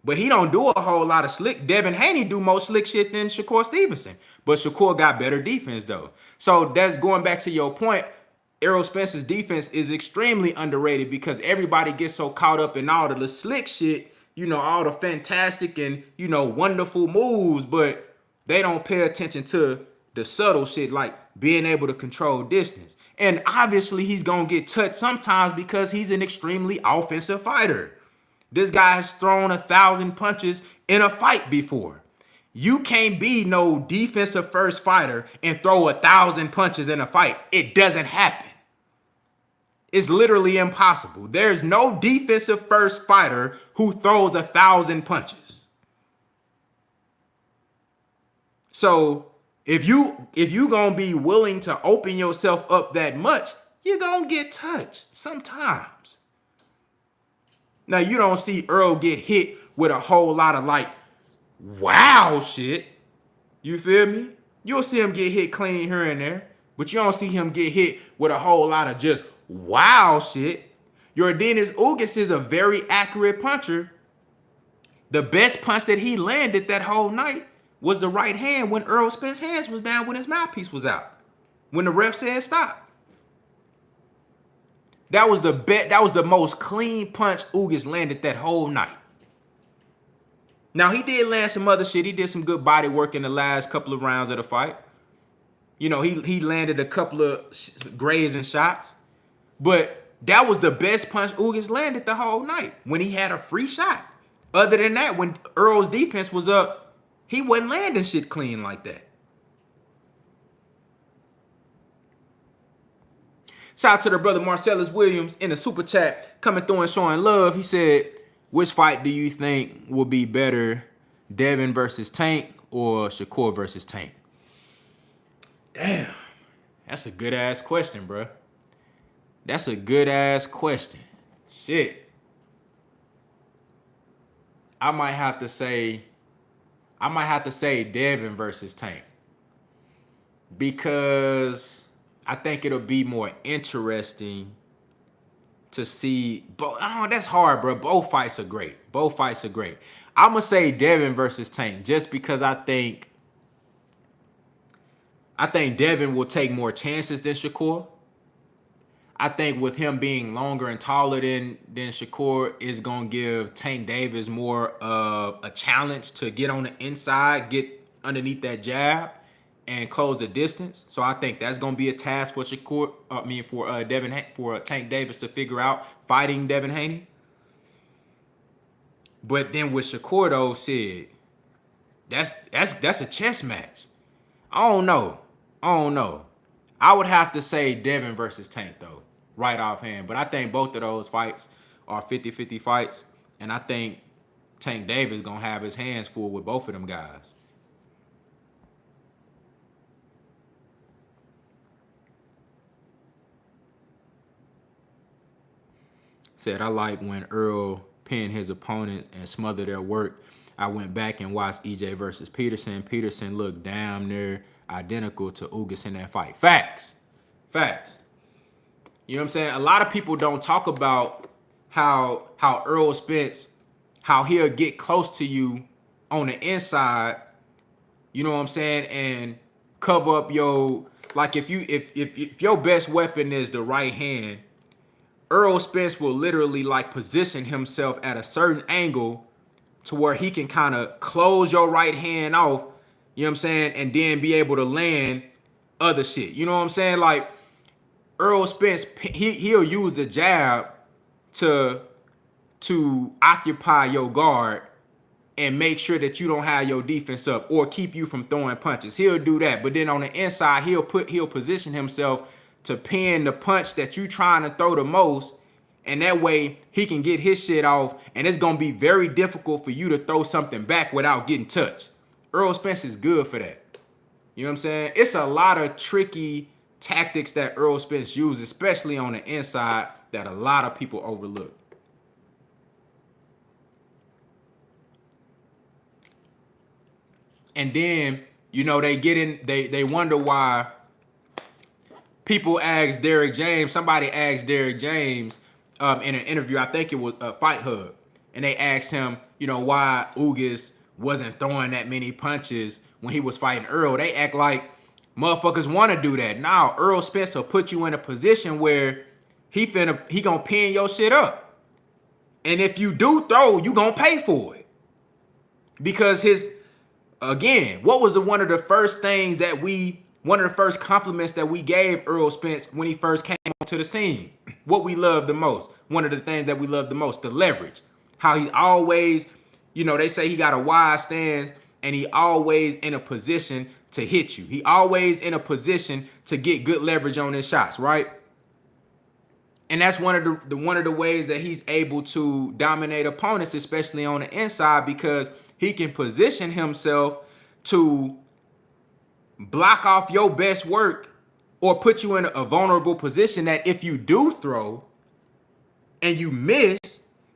But he don't do a whole lot of slick. Devin Haney do more slick shit than Shakur Stevenson. But Shakur got better defense, though. So that's going back to your point. Errol Spence's defense is extremely underrated because everybody gets so caught up in all of the slick shit, all the fantastic and, wonderful moves, but they don't pay attention to the subtle shit like being able to control distance. And obviously he's going to get touched sometimes because he's an extremely offensive fighter. This guy has thrown 1,000 punches in a fight before. You can't be no defensive first fighter and throw 1,000 punches in a fight. It doesn't happen. It's literally impossible. There's no defensive first fighter who throws 1,000 punches. So if you gonna be willing to open yourself up that much, you're gonna get touched sometimes. Now, you don't see Earl get hit with a whole lot of wow shit. You feel me? You'll see him get hit clean here and there, but you don't see him get hit with a whole lot of just wow shit. Yordenis Ugas is a very accurate puncher. The best punch that he landed that whole night was the right hand when Errol Spence's hands was down when his mouthpiece was out. When the ref said stop. That was the most clean punch Ugas landed that whole night. Now, he did land some other shit. He did some good body work in the last couple of rounds of the fight. You know, he landed a couple of grazing shots. But that was the best punch Ugas landed the whole night when he had a free shot. Other than that, when Earl's defense was up, he wasn't landing shit clean like that. Shout out to the brother Marcellus Williams in the super chat coming through and showing love. He said, which fight do you think will be better, Devin versus Tank or Shakur versus Tank? Damn, that's a good ass question, bro. That's a good ass question. Shit. I might have to say Devin versus Tank. Because I think it'll be more interesting to see. Oh, that's hard, bro. Both fights are great. I'm going to say Devin versus Tank just because I think Devin will take more chances than Shakur. I think with him being longer and taller than Shakur is going to give Tank Davis more of a challenge to get on the inside, get underneath that jab, and close the distance. So I think that's going to be a task for Tank Davis to figure out fighting Devin Haney. But then with Shakur though, shit, that's a chess match. I don't know. I would have to say Devin versus Tank though, right offhand. But I think both of those fights are 50-50 fights, and I think Tank Davis gonna have his hands full with both of them guys. Said, I like when Earl pinned his opponents and smothered their work. I went back and watched EJ versus Peterson. Peterson looked damn near identical to Ugas in that fight. Facts. You know what I'm saying? A lot of people don't talk about how Errol Spence, how he'll get close to you on the inside, you know what I'm saying, and cover up your, like if your best weapon is the right hand, Errol Spence will literally like position himself at a certain angle to where he can kind of close your right hand off, you know what I'm saying, and then be able to land other shit. You know what I'm saying? Like Errol Spence, he'll use the jab to occupy your guard and make sure that you don't have your defense up or keep you from throwing punches. He'll do that. But then on the inside, he'll position himself to pin the punch that you trying to throw the most, and that way he can get his shit off, and it's going to be very difficult for you to throw something back without getting touched. Errol Spence is good for that. You know what I'm saying? It's a lot of tricky tactics that Errol Spence uses, especially on the inside, that a lot of people overlook. And then, you know, they wonder why people ask Derrick James, somebody asked Derrick James in an interview, I think it was a Fight Hub, and they asked him, you know, why Ugas wasn't throwing that many punches when he was fighting Earl. They act like motherfuckers want to do that. Now, Errol Spence will put you in a position where he gonna pin your shit up. And if you do throw, you gonna pay for it. Because what was one of the first compliments that we gave Errol Spence when he first came onto the scene? What we loved the most. One of the things that we loved the most, the leverage. How he always, you know, they say he got a wide stance and he always in a position to hit you. He always in a position to get good leverage on his shots, right? And that's one of the ways that he's able to dominate opponents, especially on the inside, because he can position himself to block off your best work or put you in a vulnerable position that if you do throw and you miss,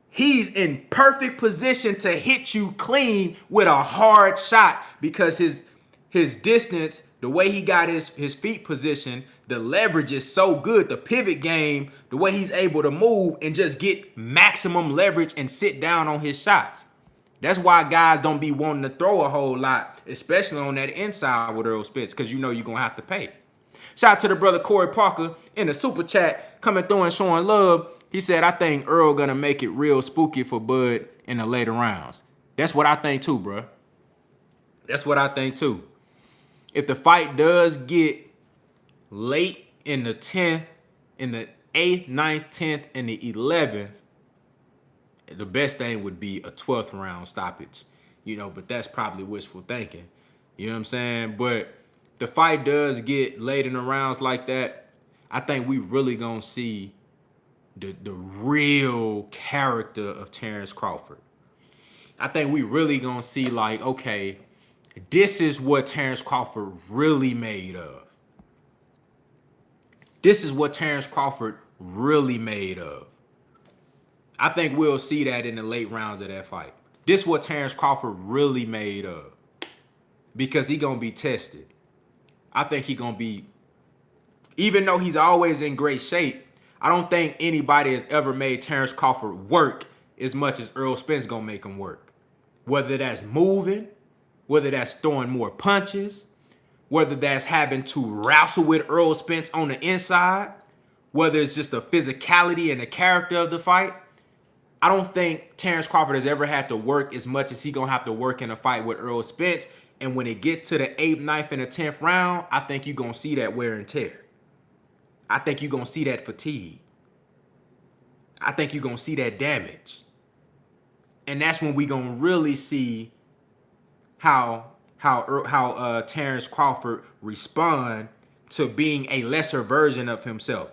he's in perfect position to hit you clean with a hard shot, because his distance, the way he got his feet positioned, the leverage is so good, the pivot game, the way he's able to move and just get maximum leverage and sit down on his shots. That's why guys don't be wanting to throw a whole lot, especially on that inside with Errol Spence, because you know you're going to have to pay. Shout out to the brother Corey Parker in the super chat coming through and showing love. He said, I think Earl going to make it real spooky for Bud in the later rounds. That's what I think too, bro. That's what I think too. If the fight does get late in the 10th, in the 8th, 9th, 10th, and the 11th, the best thing would be a 12th round stoppage. You know, but that's probably wishful thinking. You know what I'm saying? But the fight does get late in the rounds like that, I think we really gonna see the real character of Terence Crawford. I think we really gonna see like, okay, this is what Terence Crawford really made of. This is what Terence Crawford really made of. I think we'll see that in the late rounds of that fight. This is what Terence Crawford really made of. Because he gonna be tested. I think he gonna be, even though he's always in great shape, I don't think anybody has ever made Terence Crawford work as much as Errol Spence gonna make him work. Whether that's moving, whether that's throwing more punches, whether that's having to wrestle with Errol Spence on the inside, whether it's just the physicality and the character of the fight. I don't think Terence Crawford has ever had to work as much as he gonna have to work in a fight with Errol Spence. And when it gets to the 8th, 9th, and the 10th round, I think you're gonna see that wear and tear. I think you're gonna see that fatigue. I think you're gonna see that damage. And that's when we gonna really see how Terence Crawford respond to being a lesser version of himself.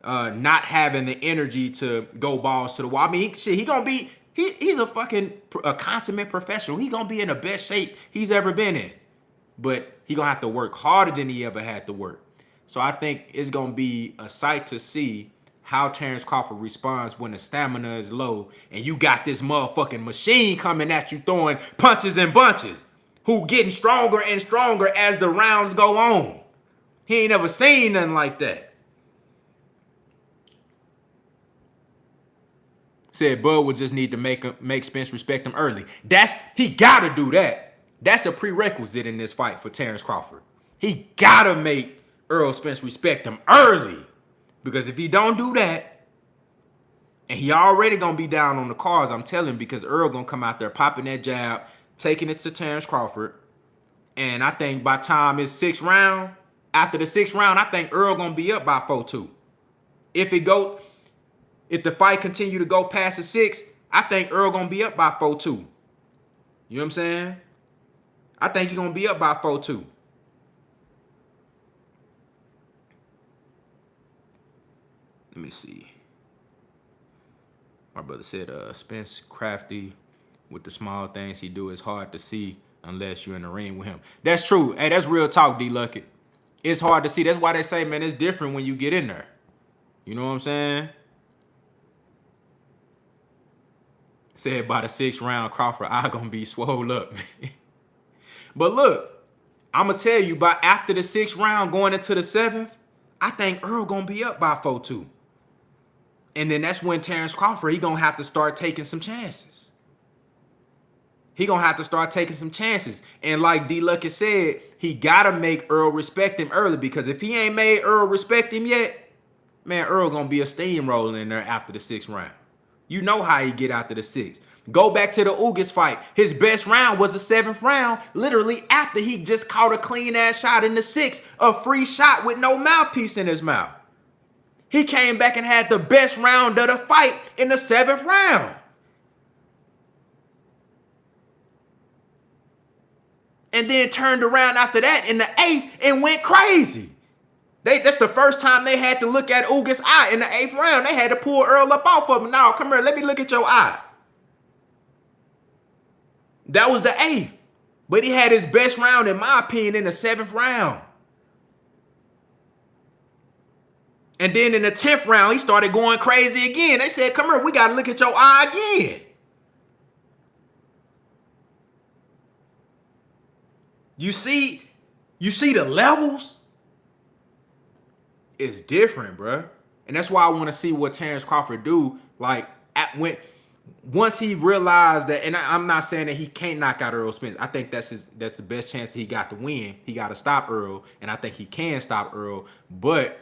Not having the energy to go balls to the wall. I mean, he's a consummate professional. He's gonna be in the best shape he's ever been in. But he gonna have to work harder than he ever had to work. So I think it's gonna be a sight to see how Terence Crawford responds when the stamina is low and you got this motherfucking machine coming at you throwing punches and bunches, who getting stronger and stronger as the rounds go on. He ain't never seen nothing like that. Said Bud would just need to make Spence respect him early. He gotta do that. That's a prerequisite in this fight for Terence Crawford. He gotta make Errol Spence respect him early. Because if he don't do that, and he already gonna be down on the cards, I'm telling him, because Earl gonna come out there popping that jab, taking it to Terence Crawford. And I think by time it's 6th round, after the 6th round, I think Earl gonna be up by 4-2. If the fight continue to go past the 6th, I think Earl gonna be up by 4-2. You know what I'm saying? I think he's gonna be up by 4-2. Let me see. My brother said Spence crafty with the small things he do. Is hard to see unless you're in the ring with him. That's true. Hey, that's real talk, D-Lucky. It's hard to see. That's why they say, man, it's different when you get in there. You know what I'm saying? Said by the 6th round, Crawford, I gonna be swole up. But look, I'm gonna tell you, by after the 6th round, going into the 7th, I think Earl gonna be up by 4-2. And then that's when Terence Crawford, he gonna have to start taking some chances. And like D-Lucky said, he gotta make Earl respect him early, because if he ain't made Earl respect him yet, man, Earl gonna be a steamroller in there after the 6th round. You know how he get after the 6th. Go back to the Ugas fight. His best round was the 7th round, literally after he just caught a clean-ass shot in the 6th, a free shot with no mouthpiece in his mouth. He came back and had the best round of the fight in the 7th round. And then turned around after that in the 8th and went crazy. That's the first time they had to look at Ugas' eye in the 8th round. They had to pull Earl up off of him. Now, come here, let me look at your eye. That was the 8th. But he had his best round, in my opinion, in the 7th round. And then in the 10th round, he started going crazy again. They said, come here, we got to look at your eye again. You see the levels? It's different, bro. And that's why I want to see what Terence Crawford do. Like, once he realized that, and I'm not saying that he can't knock out Errol Spence. I think that's the best chance that he got to win. He got to stop Errol, and I think he can stop Errol. But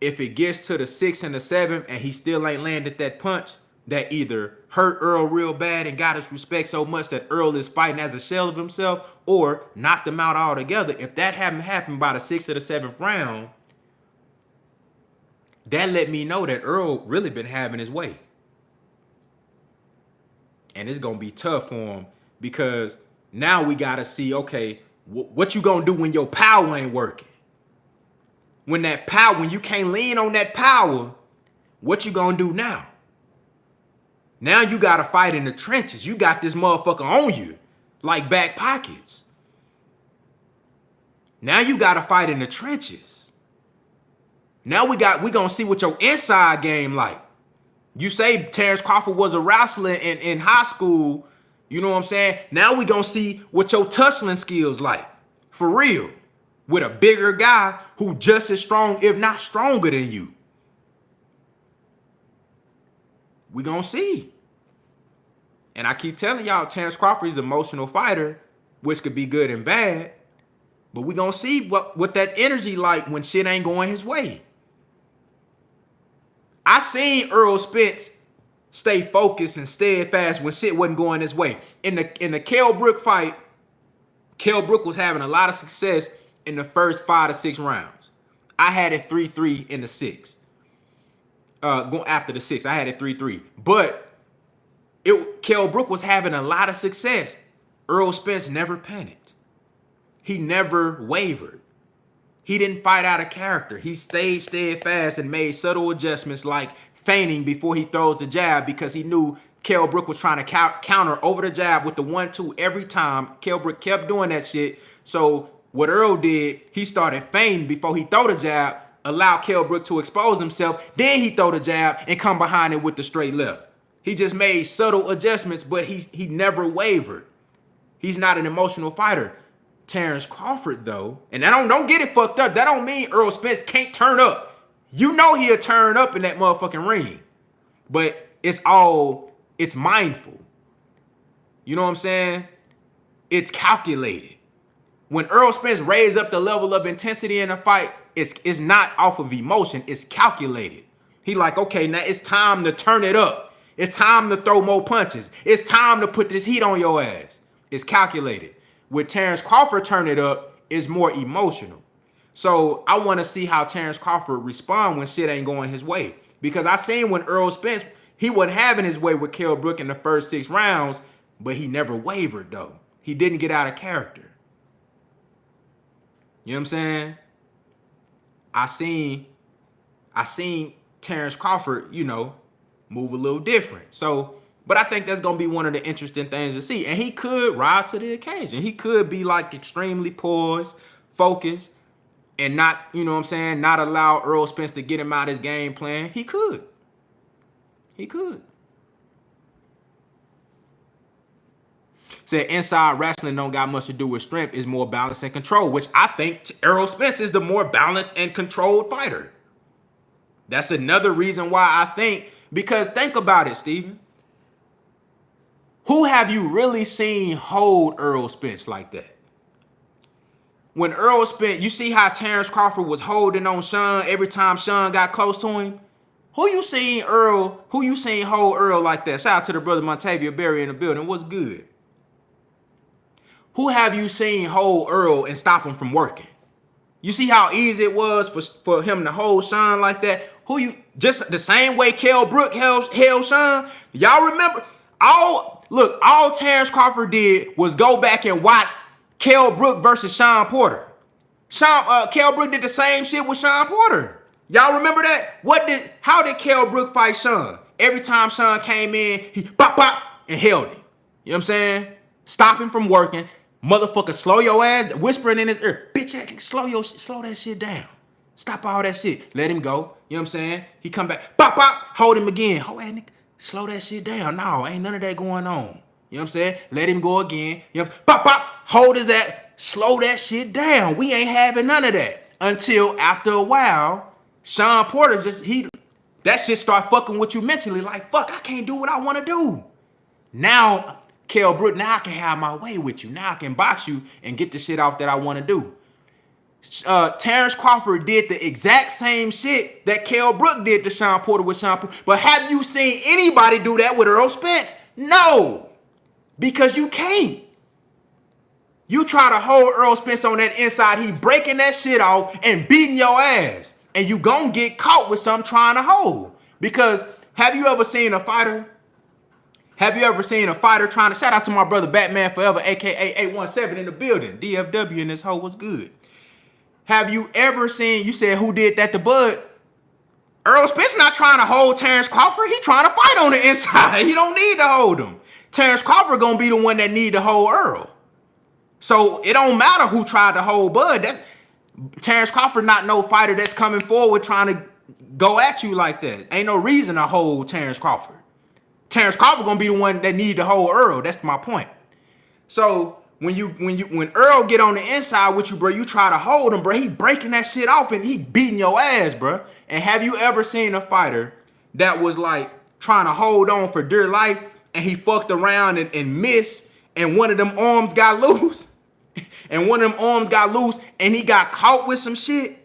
if it gets to the 6 and the 7 and he still ain't landed that punch that either hurt Errol real bad and got his respect so much that Errol is fighting as a shell of himself, or knocked him out altogether, if that hadn't happened by the 6th or the 7th round, that let me know that Errol really been having his way. And it's going to be tough for him because now we got to see, okay, what you going to do when your power ain't working? When that power, when you can't lean on that power, what you going to do now? Now you got to fight in the trenches. You got this motherfucker on you like back pockets. Now you got to fight in the trenches. Now we going to see what your inside game like. You say Terence Crawford was a wrestler in high school. You know what I'm saying? Now we going to see what your tussling skills like. For real. With a bigger guy who just as strong, if not stronger than you. We going to see. And I keep telling y'all, Terence Crawford is an emotional fighter, which could be good and bad. But we going to see what that energy like when shit ain't going his way. I seen Errol Spence stay focused and steadfast when shit wasn't going his way. In the Kell Brook fight, Kell Brook was having a lot of success in the first 5 to 6 rounds. I had it 3-3 in the 6. Going after the 6, I had it 3-3. But Kell Brook was having a lot of success. Errol Spence never panicked. He never wavered. He didn't fight out of character. He stayed steadfast and made subtle adjustments like feigning before he throws the jab because he knew Kell Brook was trying to counter over the jab with the 1-2 every time. Kell Brook kept doing that shit. So what Errol did, he started feigning before he throw the jab, allow Kell Brook to expose himself. Then he throw the jab and come behind it with the straight left. He just made subtle adjustments, but he never wavered. He's not an emotional fighter. Terence Crawford, though, and I don't get it fucked up. That don't mean Errol Spence can't turn up. You know he'll turn up in that motherfucking ring. But it's mindful. You know what I'm saying? It's calculated. When Errol Spence raised up the level of intensity in a fight, it's not off of emotion. It's calculated. He like, okay, now it's time to turn it up. It's time to throw more punches. It's time to put this heat on your ass. It's calculated. With Terence Crawford turn it up, is more emotional. So I want to see how Terence Crawford respond when shit ain't going his way. Because I seen when Errol Spence, he wasn't having his way with Kell Brook in the first 6 rounds, but he never wavered though. He didn't get out of character. You know what I'm saying? I seen Terence Crawford, move a little different. So, but I think that's going to be one of the interesting things to see. And he could rise to the occasion. He could be like extremely poised, focused, and not, not allow Errol Spence to get him out his game plan. He could. Said inside wrestling don't got much to do with strength. It's more balance and control, which I think Errol Spence is the more balanced and controlled fighter. That's another reason why I think, because think about it, Steven. Who have you really seen hold Errol Spence like that? When Errol Spence, you see how Terence Crawford was holding on Sean every time Sean got close to him? Who you seen hold Errol like that? Shout out to the brother Montavia Berry in the building. What's good? Who have you seen hold Errol and stop him from working? You see how easy it was for him to hold Sean like that? Just the same way Kell Brook held Sean? Y'all remember? All Terence Crawford did was go back and watch Kell Brook versus Sean Porter. Kell Brook did the same shit with Sean Porter. Y'all remember that? How did Kell Brook fight Sean? Every time Sean came in, he pop and held him. You know what I'm saying? Stop him from working. Motherfucker, slow your ass, whispering in his ear. Bitch, slow that shit down. Stop all that shit. Let him go. You know what I'm saying? He come back, pop, hold him again. Hold that nigga. Slow that shit down. No, ain't none of that going on. You know what I'm saying? Let him go again. You know, pop, hold his ass. Slow that shit down. We ain't having none of that. Until after a while, Sean Porter that shit start fucking with you mentally. Like, fuck, I can't do what I want to do. Now, Kell Brook, now I can have my way with you. Now I can box you and get the shit off that I want to do. Terence Crawford did the exact same shit that Kell Brook did to Shawn Porter with Shawn Porter. But have you seen anybody do that with Errol Spence? No. Because you can't. You try to hold Errol Spence on that inside, he breaking that shit off and beating your ass. And you gonna get caught with something trying to hold. Because have you ever seen a fighter? Have you ever seen a fighter trying to, shout out to my brother Batman Forever, aka 817 in the building. DFW and this hoe was good. Have you ever seen, you said who did that to Bud? Errol Spence not trying to hold Terence Crawford. He trying to fight on the inside. He don't need to hold him. Terence Crawford gonna be the one that need to hold Earl. So it don't matter who tried to hold Bud. Terence Crawford not no fighter that's coming forward trying to go at you like that. Ain't no reason to hold Terence Crawford. Terence Crawford gonna be the one that need to hold Earl. That's my point. So when Earl get on the inside with you, bro, you try to hold him, bro. He breaking that shit off and he beating your ass, bro. And have you ever seen a fighter that was like trying to hold on for dear life and he fucked around and missed and one of them arms got loose? And one of them arms got loose and he got caught with some shit?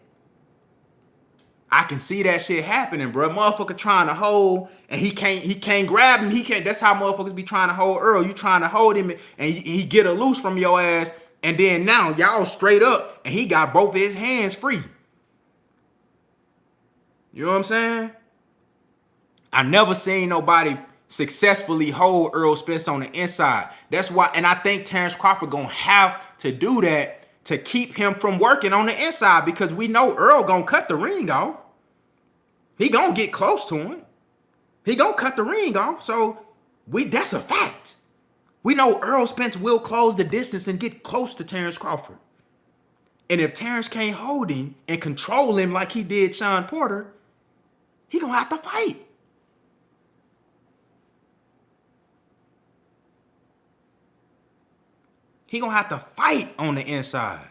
I can see that shit happening, bro. Motherfucker trying to hold and he can't grab him. He can't. That's how motherfuckers be trying to hold Earl. You trying to hold him and he get a loose from your ass. And then now y'all straight up and he got both of his hands free. You know what I'm saying? I never seen nobody successfully hold Errol Spence on the inside. That's why, and I think Terence Crawford gonna have to do that to keep him from working on the inside, because we know Earl gonna cut the ring off. He gonna get close to him. He gonna cut the ring off. So that's a fact. We know Errol Spence will close the distance and get close to Terence Crawford. And if Terence can't hold him and control him like he did Shawn Porter, he gonna have to fight. He gonna have to fight on the inside.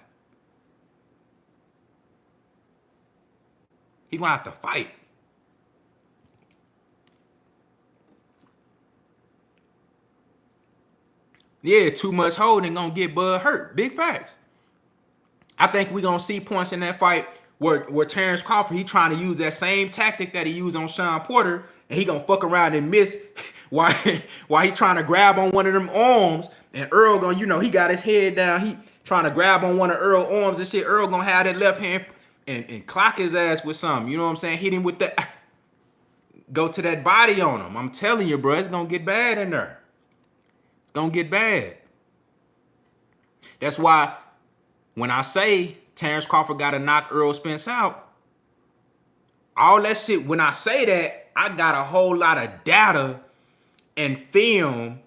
He gonna have to fight. Yeah, too much holding gonna get Bud hurt. Big facts. I think we gonna see points in that fight where Terence Crawford, he trying to use that same tactic that he used on Shawn Porter, and he gonna fuck around and miss while he trying to grab on one of them arms. And Earl gonna, you know, he got his head down. He trying to grab on one of Earl's arms and shit. Earl gonna have that left hand and clock his ass with something. You know what I'm saying? Hit him with that. Go to that body on him. I'm telling you, bro, it's gonna get bad in there. It's gonna get bad. That's why when I say Terence Crawford gotta knock Errol Spence out, all that shit, when I say that, I got a whole lot of data and film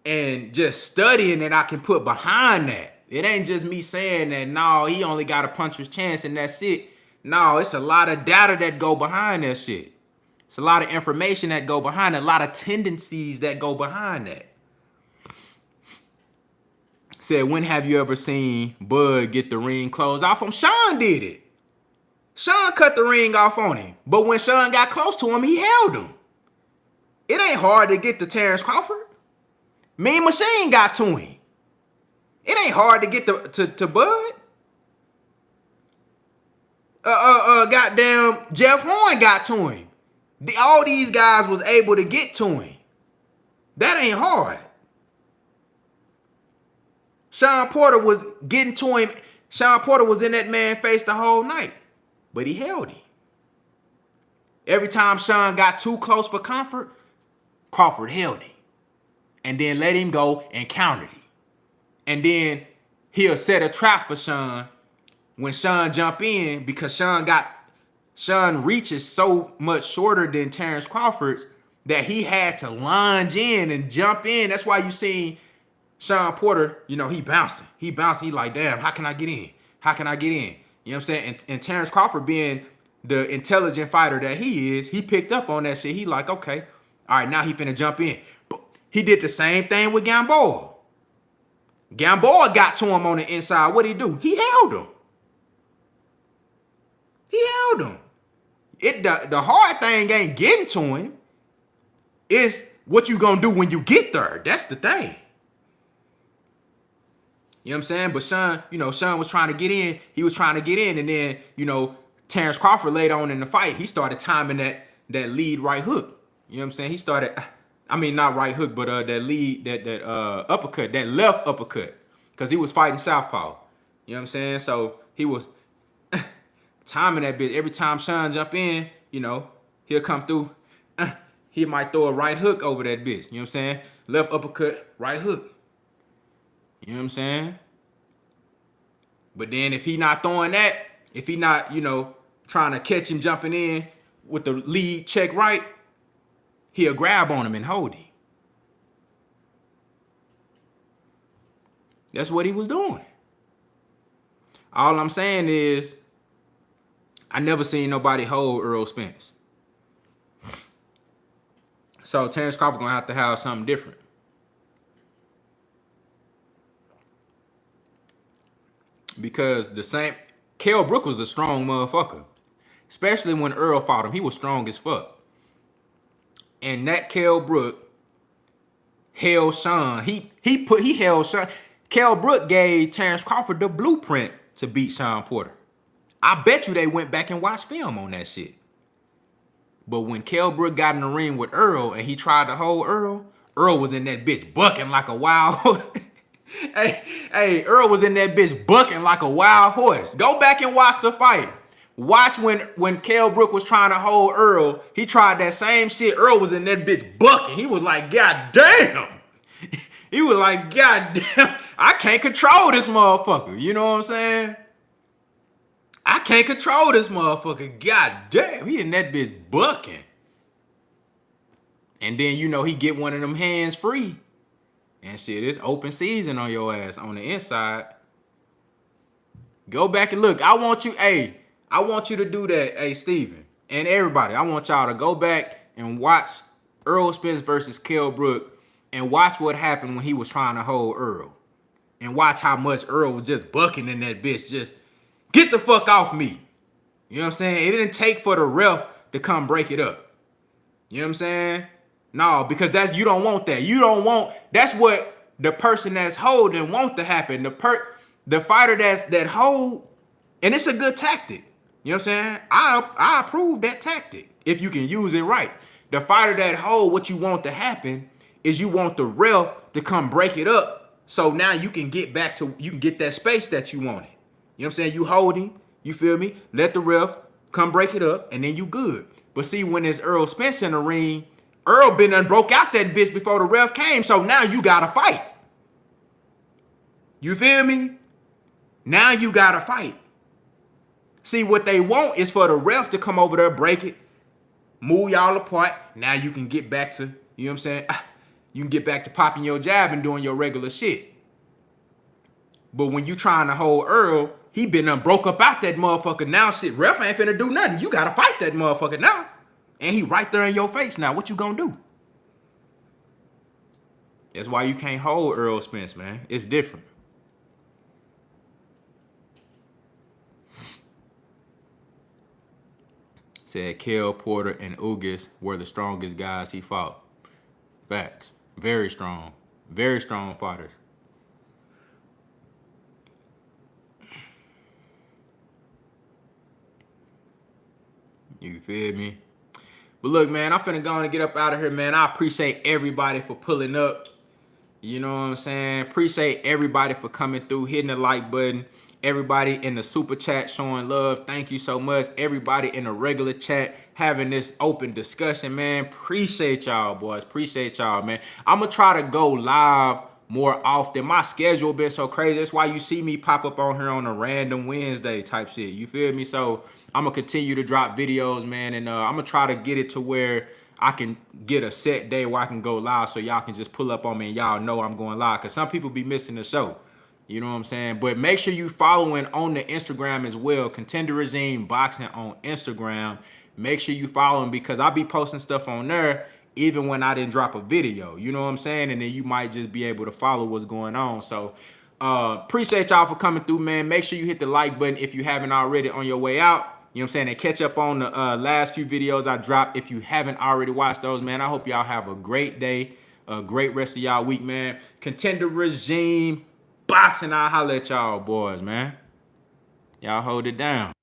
and just studying that I can put behind that. It ain't just me saying that, no, he only got a puncher's chance and that's it. No, it's a lot of data that go behind that shit. It's a lot of information that go behind it, a lot of tendencies that go behind that. Said, when have you ever seen Bud get the ring closed off him? Shawn did it. Shawn cut the ring off on him. But when Shawn got close to him, he held him. It ain't hard to get to Terence Crawford. Mean Machine got to him. It ain't hard to get to Bud. Goddamn Jeff Horn got to him. All these guys was able to get to him. That ain't hard. Shawn Porter was getting to him. Shawn Porter was in that man's face the whole night, but he held him. Every time Shawn got too close for comfort, Crawford held him and then let him go and countered him. And then he'll set a trap for Shawn when Shawn jump in, because Shawn reaches so much shorter than Terence Crawford's that he had to lunge in and jump in. That's why you seen Shawn Porter, you know, he bouncing. He like, damn, how can I get in? How can I get in? You know what I'm saying? And Terence Crawford, being the intelligent fighter that he is, he picked up on that shit. He like, okay, all right, now he finna jump in. But he did the same thing with Gamboa. Gamboa got to him on the inside. What'd he do? He held him. He held him. The hard thing ain't getting to him. It's what you gonna do when you get there? That's the thing. You know what I'm saying? But Sean was trying to get in. He was trying to get in, and then, Terence Crawford later on in the fight, he started timing that lead right hook. You know what I'm saying? He started, not right hook, but that uppercut, that left uppercut, because he was fighting southpaw. You know what I'm saying? So he was timing that bitch. Every time Sean jump in, he'll come through. He might throw a right hook over that bitch. You know what I'm saying? Left uppercut, right hook. You know what I'm saying? But then if he not throwing that, if he not, trying to catch him jumping in with the lead check right, he'll grab on him and hold him. That's what he was doing. All I'm saying is, I never seen nobody hold Errol Spence. So Terence Crawford gonna have to have something different. Because Kell Brook was a strong motherfucker. Especially when Errol fought him. He was strong as fuck. And that Kell Brook held Sean. He held Sean. Kell Brook gave Terence Crawford the blueprint to beat Sean Porter. I bet you they went back and watched film on that shit. But when Kell Brook got in the ring with Errol and he tried to hold Errol was in that bitch bucking like a wild horse. Hey, Errol was in that bitch bucking like a wild horse. Go back and watch the fight. Watch when Kell Brook was trying to hold Errol. He tried that same shit. Errol was in that bitch bucking. He was like, God damn. He was like, God damn. I can't control this motherfucker. You know what I'm saying? I can't control this motherfucker. God damn. He in that bitch bucking. And then, he get one of them hands free. And shit, it's open season on your ass on the inside. Go back and look. I want you to do that, hey, Steven. And everybody, I want y'all to go back and watch Errol Spence versus Kell Brook and watch what happened when he was trying to hold Errol. And watch how much Errol was just bucking in that bitch. Just get the fuck off me. You know what I'm saying? It didn't take for the ref to come break it up. You know what I'm saying? No, because you don't want that. That's what the person that's holding want to happen. The fighter that hold, and it's a good tactic. You know what I'm saying? I approve that tactic if you can use it right. The fighter that hold, what you want to happen is you want the ref to come break it up, so now you can get that space that you wanted. You know what I'm saying? You hold him, you feel me? Let the ref come break it up, and then you good. But see, when there's Errol Spence in the ring, Errol been done broke out that bitch before the ref came, so now you gotta fight. You feel me? Now you gotta fight. See, what they want is for the ref to come over there, break it, move y'all apart. Now you can get back to, you know what I'm saying? You can get back to popping your jab and doing your regular shit. But when you trying to hold Errol, he been done broke up out that motherfucker. Now shit, ref ain't finna do nothing. You gotta fight that motherfucker now. And he right there in your face now. What you gonna do? That's why you can't hold Errol Spence, man. It's different. Said Kell Porter and Ugas were the strongest guys he fought. Facts. Very strong. Very strong fighters. You feel me? But look, man, I'm finna go on and get up out of here, man. I appreciate everybody for pulling up. You know what I'm saying? Appreciate everybody for coming through, hitting the like button. Everybody in the super chat showing love. Thank you so much. Everybody in the regular chat having this open discussion, man. Appreciate y'all, boys. Appreciate y'all, man. I'm going to try to go live more often. My schedule been so crazy. That's why you see me pop up on here on a random Wednesday type shit. You feel me? So I'm going to continue to drop videos, man. And I'm going to try to get it to where I can get a set day where I can go live so y'all can just pull up on me and y'all know I'm going live. Because some people be missing the show. You know what I'm saying? But make sure you following on the Instagram as well. Contender Regime Boxing on Instagram. Make sure you follow him because I'll be posting stuff on there even when I didn't drop a video. You know what I'm saying? And then you might just be able to follow what's going on. So appreciate y'all for coming through, man. Make sure you hit the like button if you haven't already on your way out. You know what I'm saying? And catch up on the last few videos I dropped if you haven't already watched those, man. I hope y'all have a great day, a great rest of y'all week, man. Contender Regime Boxing. I'll holler at y'all boys, man. Y'all hold it down.